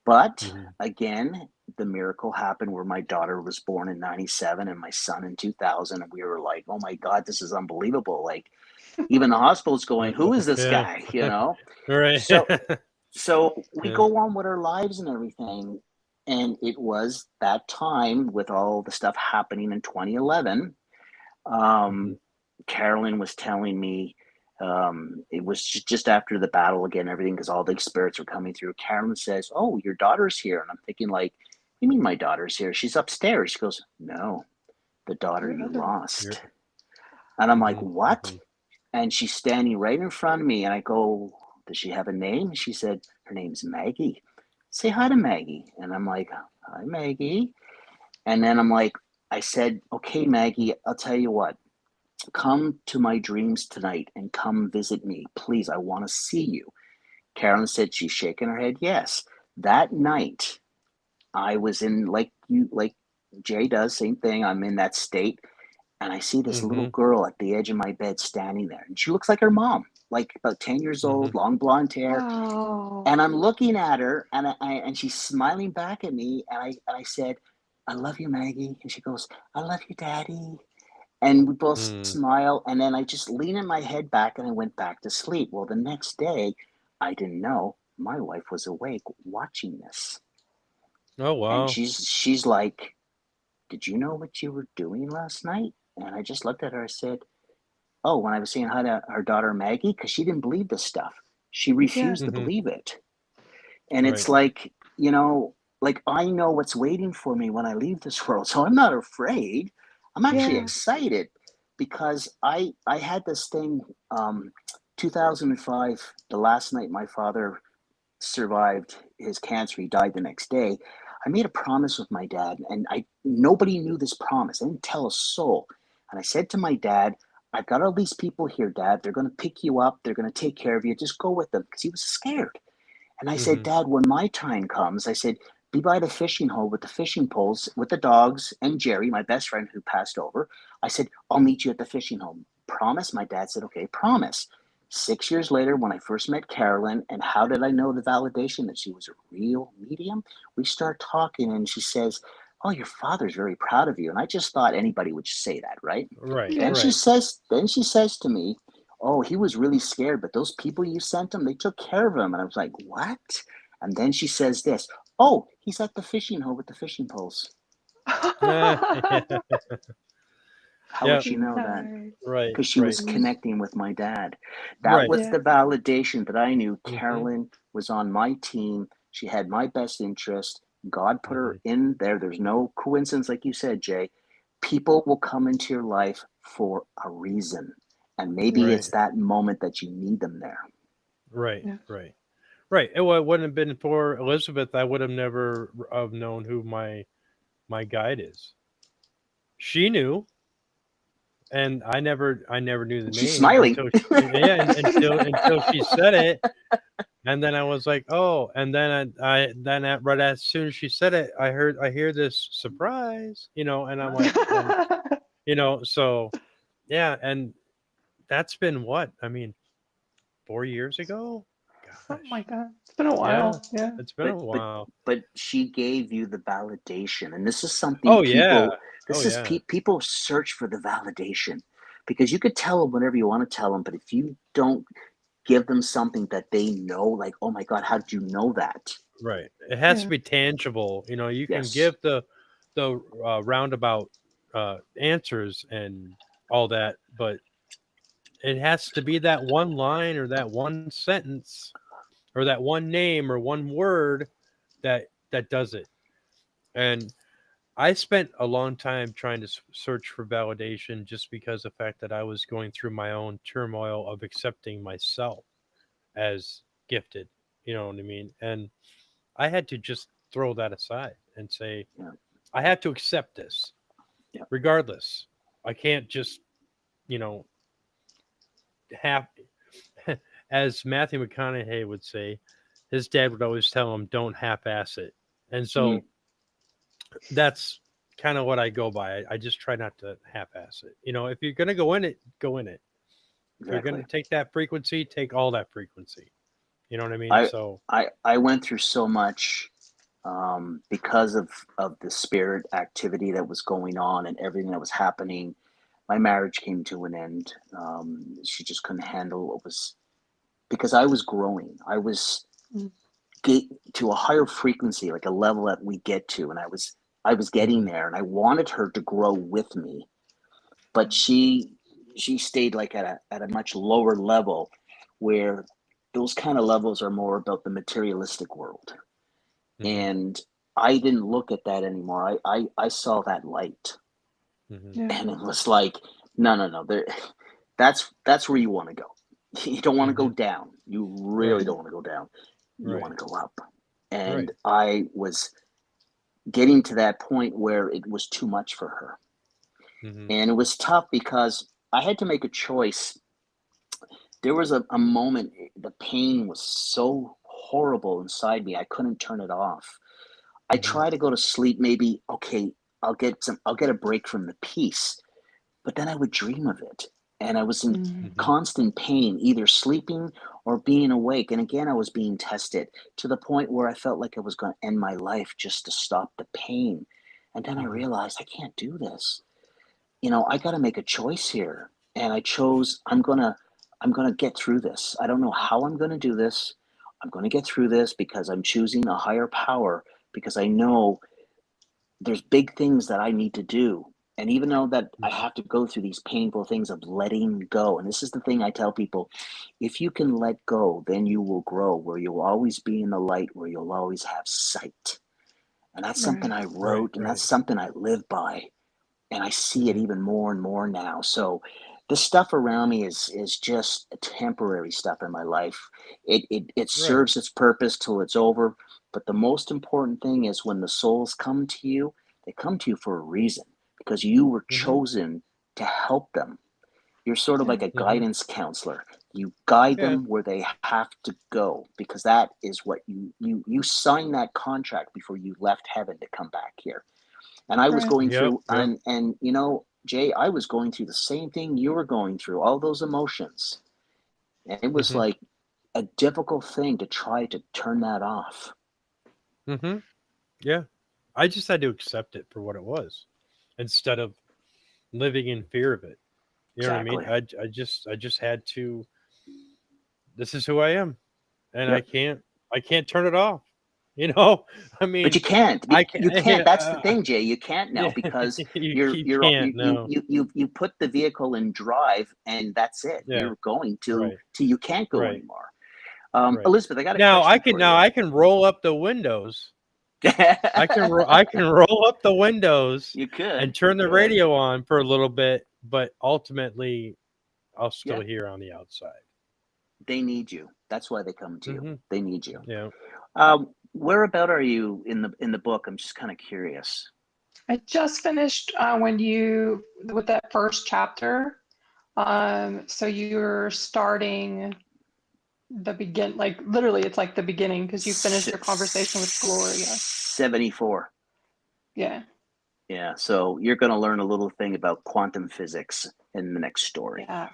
But Hmm. again, the miracle happened where my daughter was born in 97 and my son in 2000. And we were like, oh my God, this is unbelievable. Like, even the hospital's going, who is this Yeah. guy? You know? Right. So we Yeah. go on with our lives and everything. And it was that time with all the stuff happening in 2011. Hmm. Um, Carolyn was telling me, it was just after the battle again, everything, because all the spirits were coming through. Carolyn says, oh, your daughter's here. And I'm thinking, like, you mean my daughter's here? She's upstairs. She goes, no, the daughter Your you other. You're. lost. And I'm like, Hmm. what? Hmm. And she's standing right in front of me. And I go, does she have a name? She said, her name's Maggie. Say hi to Maggie. And I'm like, hi, Maggie. And then I said, okay, Maggie, I'll tell you what, come to my dreams tonight and come visit me. Please, I want to see you. Carolyn said she's shaking her head, yes. That night, I was in, like Jay does, same thing. I'm in that state. and I see this little Mhm. girl at the edge of my bed standing there, and she looks like her mom, like about 10 years old, Mhm. long blonde hair. Oh. And I'm looking at her, and she's smiling back at me, and I said, "I love you, Maggie." And she goes, "I love you, Daddy." And we both Mm. smile, and then I just leaned my head back and I went back to sleep. Well, the next day, I didn't know my wife was awake watching this. Oh, And wow. she's like, "Did you know what you were doing last night?" And I just looked at her. I said, "Oh, when I was saying hi to her daughter Maggie," because she didn't believe this stuff. She Yeah. refused to Mhm. believe it. And it's Right. like, like I know what's waiting for me when I leave this world. So I'm not afraid. I'm actually Yeah. excited because I had this thing 2005, the last night my father survived his cancer, he died the next day. I made a promise with my dad, and I nobody knew this promise. I didn't tell a soul. And I said to my dad, "I've got all these people here, Dad. They're going to pick you up. They're going to take care of you. Just go with them," because he was scared. And I said, Mhm. "Dad, when my time comes," I said, "be by the fishing hole with the fishing poles, with the dogs and Jerry, my best friend who passed over." I said, "I'll meet you at the fishing hole. Promise?" My dad said, "Okay, promise." 6 years later, when I first met Carolyn, and how did I know the validation that she was a real medium? We start talking, and she says, "Oh, your father's very proud of you." And I just thought anybody would say that, right? Right. Yeah. Right. Then she says to me, "Oh, he was really scared, but those people you sent him, they took care of him." And I was like, "What?" And then she says this, "Oh, he's at the fishing hole with the fishing poles." Yeah. How would Yeah. she know that? Nice. Right. Because she was Right. Mm. connecting with my dad. That Right. was Yeah. the validation that I knew Mhm. Carolyn was on my team. She had my best interest. God put her Mhm. in there. There's no coincidence, like you said, Jay. People will come into your life for a reason. And maybe Right. it's that moment that you need them there. Right. Yeah. Right. Right. It wouldn't have been for Elizabeth, I would have never have known who my guide is. She knew, and I never knew the She's name smiling. until until she said it, and then I was like, oh, and then right as soon as she said it, I hear this surprise, and I'm like, and so yeah, and that's been what I mean, 4 years ago. Something Gosh, like that. It's been a yeah, while. Yeah. it's been but a but while. but she gave you the validation, and this is something Oh yeah, people oh this is yeah, people search for the validation, because you could tell them whatever you want to tell them, but if you don't give them something that they know, like, "Oh my god, how did you know that?" right. It has to Yeah. be tangible. You can Yes. give the roundabout answers and all that, but it has to be that one line or that one sentence or that one name or one word that does it. And I spent a long time trying to search for validation just because of the fact that I was going through my own turmoil of accepting myself as gifted. You know what I mean? And I had to just throw that aside and say, Yeah. I have to accept this Yeah. regardless. I can't just, you know, have, as Matthew McConaughey would say, his dad would always tell him, don't half ass it. And Mm, so that's kind of what I go by. I just try not to half ass it. If you're going to go in it, go in it. If you're going exactly. to take that frequency, take all that frequency. You know what I mean? I So, I went through so much because of the spirit activity that was going on and everything that was happening. My marriage came to an end. She just couldn't handle what was, because I was growing. I was Mm. get to a higher frequency, like a level that we get to, and I was getting mhm, there, and I wanted her to grow with me, but she stayed like at a much lower level, where those kind of levels are more about the materialistic world, mhm, and I didn't look at that anymore. I saw that light, mhm, Yeah. and it was like, no, no, no, there, that's where you want to go. You don't want to go mhm. down. You really Right, Yeah. don't want to go down. You right, want to go up. And right. I was getting to that point where it was too much for her. Mhm, And it was tough because I had to make a choice. There was a moment, the pain was so horrible inside me, I couldn't turn it off. I mhm, try to go to sleep, maybe, okay, I'll get a break from the peace. but then I would dream of it. And I was in Mm. Mhm. constant pain, either sleeping or being awake. And again, I was being tested to the point where I felt like I was going to end my life just to stop the pain. And then I Mhm. realized I can't do this. I got to make a choice here. And I chose I'm going to get through this. I don't know how I'm going to do this. I'm going to get through this because I'm choosing a higher power, because I know there's big things that I need to do. And even though that I Mhm. have to go through these painful things of letting go, and this is the thing I tell people, if you can let go, then you will grow, where you'll always be in the light, where you'll always have sight. And that's something Right. I Right. wrote, and that's Right. something I live by. And I see it Mhm. even more and more now. So the stuff around me is just a temporary stuff in my life. It Right. serves its purpose till it's over. But the most important thing is when the souls come to you, they come to you for a reason, because you were Mhm. chosen to help them. You're sort of Yeah. like a Mhm. guidance counselor. You guide Yeah. them where they have to go, because that is what you signed that contract before you left heaven to come back here. And I was Right. going Yep. through, Yep. and Jay, I was going through the same thing you were going through, all those emotions. And it was Mhm. like a difficult thing to try to turn that off. Mhm. Yeah. I just had to accept it for what it was, instead of living in fear of it. You know what I mean? Exactly. I just had to. This is who I am, and I Yep. can't turn it off. You know, I But you mean, can't. I You can't. can't. That's the thing, Jay. You can't now, Yeah, because you can't. No. you put the vehicle in drive, and that's it. Yeah. You're going to Right. you can't go Right. anymore. Right. Elizabeth, I got a question for Now you. I can roll up the windows. I can roll up the windows You and could. You turn the could. radio on for a little bit, but ultimately I'll Yeah. still hear on the outside. They need you. That's why they come to you. Mhm. They need you. Yeah. Where about are you in the book? I'm just kind of curious. I just finished when you with that first chapter. So you're starting the begin, like literally, it's like the beginning because you finished your conversation with Gloria. 74. Yeah, Yeah. So you're going to learn a little thing about quantum physics in the next story, yeah.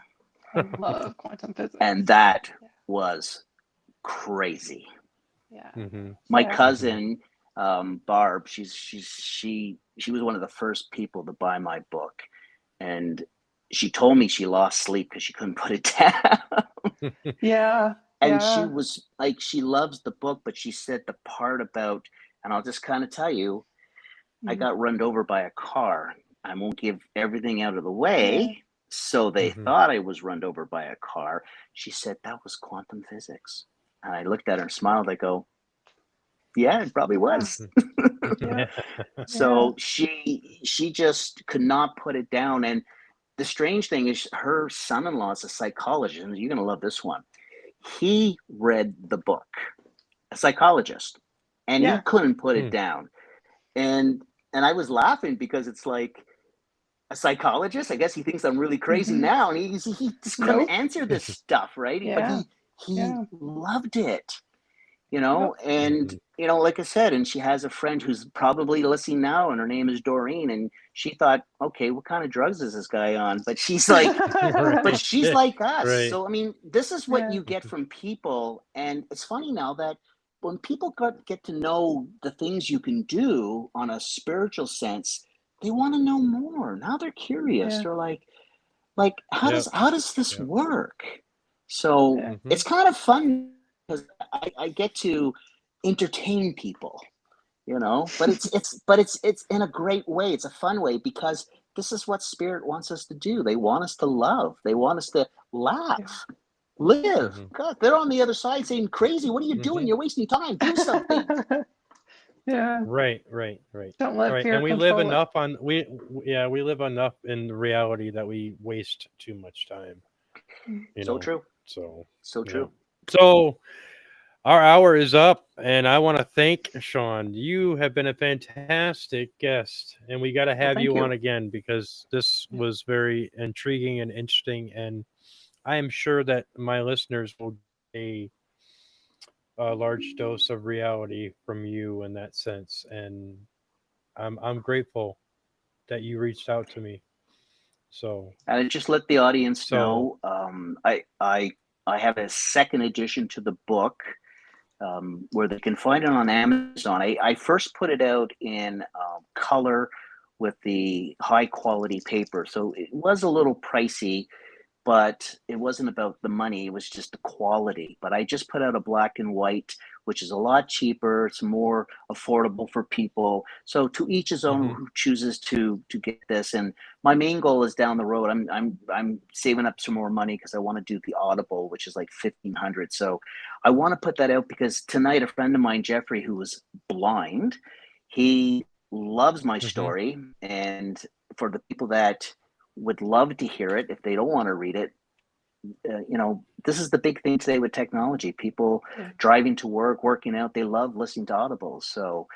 I love quantum and physics. that Yeah, was crazy. yeah, Mhm. My yeah. Mhm. cousin, Barb, she was one of the first people to buy my book, and she told me she lost sleep because she couldn't put it down. Yeah, And she yeah. was like, she loves the book, but she said the part about, and I'll just kind of tell you, I Mm, got run over by a car. I won't give everything out of the yeah. way. So they Mhm. thought I was run over by a car. She said that was quantum physics. And I looked at her and smiled. I go, yeah, it probably Yeah, was. yeah, yeah. So she just could not put it down. And the strange thing is her son-in-law is a psychologist, and you're gonna love this one. He read the book, a psychologist, and he Yeah. couldn't put it Mm. down. And I was laughing because it's like, a psychologist. I guess he thinks I'm really crazy Hmm. now, and he just couldn't Nope. answer this stuff, right? But Yeah, he yeah. loved it, Yep. and Mhm. like I said, and she has a friend who's probably listening now, and her name is Doreen, and she thought, okay, what kind of drugs is this guy on? But she's like, but Right. she's like us. Right. So I mean, this is what Yeah. you get from people, and it's funny now that when people get to know the things you can do on a spiritual sense, they want to know more. Now they're curious. Yeah. They're like Yep. how does this Yep. work? So Yeah. Mhm. it's kind of fun because I get to entertain people, but it's in a great way. It's a fun way, because this is what spirit wants us to do. They want us to love. They want us to Yeah. laugh, live. Mhm. God, they're on the other side saying, crazy, what are you doing? Mhm. You're wasting time. Do something. Yeah. Right. Right. Right. Don't let Right. fear And we live control it. enough on yeah, we live enough in the reality that we waste too much time, Mm. you So know. true. So, So yeah. true. So our hour is up, and I want to thank Sean. You have been a fantastic guest, and we got to Well, have thank you you. on again because this Yeah. was very intriguing and interesting. And I am sure that my listeners will get a large dose of reality from you in that sense. And I'm grateful that you reached out to me. So And I just let the audience So- know. I have a second edition to the book where they can find it on Amazon. I first put it out in color with the high quality paper, so it was a little pricey, but it wasn't about the money. It was just the quality. But I just put out a black and white, which is a lot cheaper. It's more affordable for people. So to each his own Mhm. who chooses to get this. And my main goal is down the road. I'm saving up some more money because I want to do the Audible, which is like 1,500. So I want to put that out because tonight a friend of mine, Jeffrey, who was blind, he loves my Mhm. story. And for the people that would love to hear it if they don't want to read it, this is the big thing today with technology. People Yeah. driving to work, working out, they love listening to audibles. So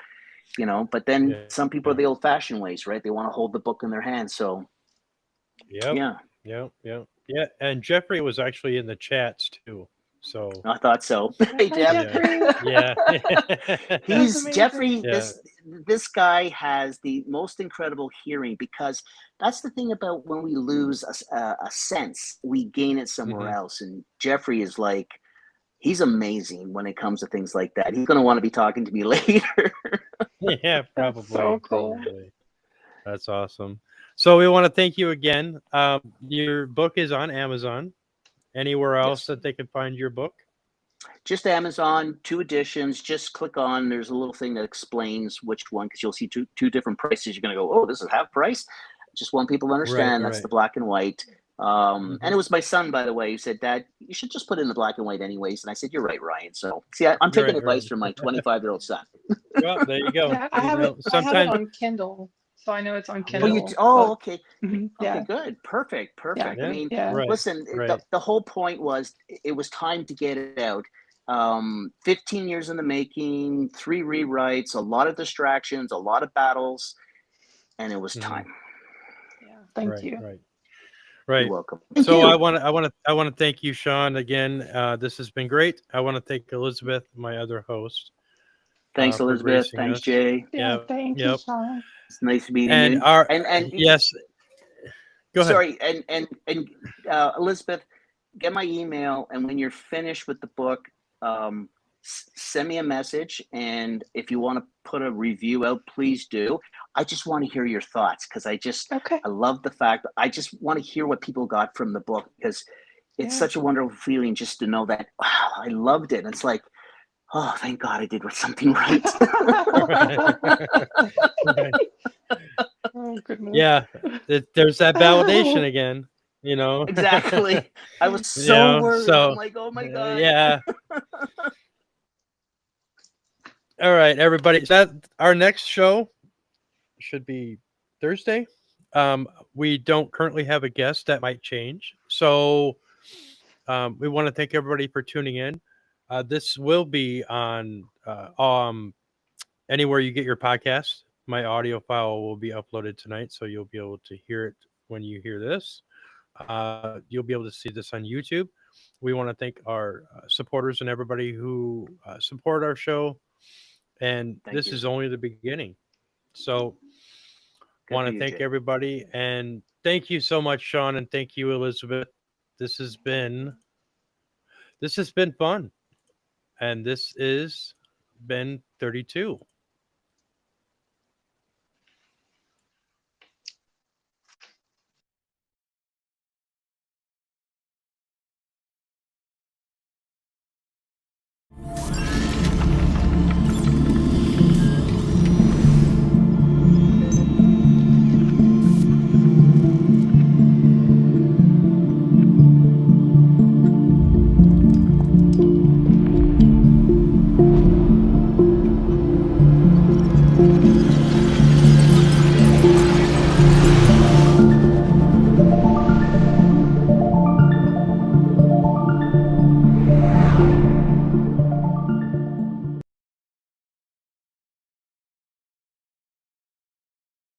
but then Yeah. some people are the old fashioned ways, right? They want to hold the book in their hand. So Yep. yeah, Yeah. And Jeffrey was actually in the chats too. So I thought so. Hey, Hi, Jeff. Jeffrey. yeah. He's amazing. Jeffrey. Yeah. This guy has the most incredible hearing, because that's the thing about when we lose a sense, we gain it somewhere Mhm. else. And Jeffrey is like, he's amazing when it comes to things like that. He's going to want to be talking to me later. Yeah, probably. so cool. Probably. That's awesome. So we want to thank you again. Your book is on Amazon. Anywhere else Yes. that they can find your book? Just Amazon, 2 editions. Just click on. There's a little thing that explains which one, because you'll see two different prices. You're going to go, oh, this is half price. Just want people to understand that's right. the black and white. Mhm. And it was my son, by the way, who said, Dad, you should just put it in the black and white anyways. And I said, you're right, Ryan. So see, I'm taking Right, advice right. from my 25-year-old son. Well, there you go. Yeah, I have it. I have it on Kindle, so I know it's on Oh, Kindle. okay. Mhm, yeah, Okay, good. Perfect. Yeah. I mean, yeah. Right. listen, Right. the whole point was it was time to get it out. 15 years in the making, 3 rewrites, a lot of distractions, a lot of battles, and it was Mhm. time. Yeah. Thank Right. you. Right. You're Right. welcome. So you. I want to thank you, Sean, again. This has been great. I want to thank Elizabeth, my other host. Thanks, for Elizabeth. gracing Thanks, us. Jay. Yeah. Yep, Thank you, yep. Sean. It's nice meeting And you. our And yes. Go ahead. sorry, and Elizabeth, get my email, and when you're finished with the book, send me a message. And if you want to put a review out, please do. I just want to hear your thoughts, because Okay. I love the fact. I just want to hear what people got from the book, because it's Yeah. such a wonderful feeling just to know that, wow, I loved it. It's like, oh, thank God I did something right. Right. Oh goodness. Yeah, there's that validation again. Exactly. I was so worried. So I'm like, oh my God. yeah. All right, everybody. That our next show should be Thursday. We don't currently have a guest. That might change. So we want to thank everybody for tuning in. This will be on anywhere you get your podcast. My audio file will be uploaded tonight, so you'll be able to hear it when you hear this. You'll be able to see this on YouTube. We want to thank our supporters and everybody who support our show. And Thank this you. is only the beginning. So Good want for to you, thank Jay. everybody. And thank you so much, Sean. And thank you, Elizabeth. This has been fun. And this is been 32.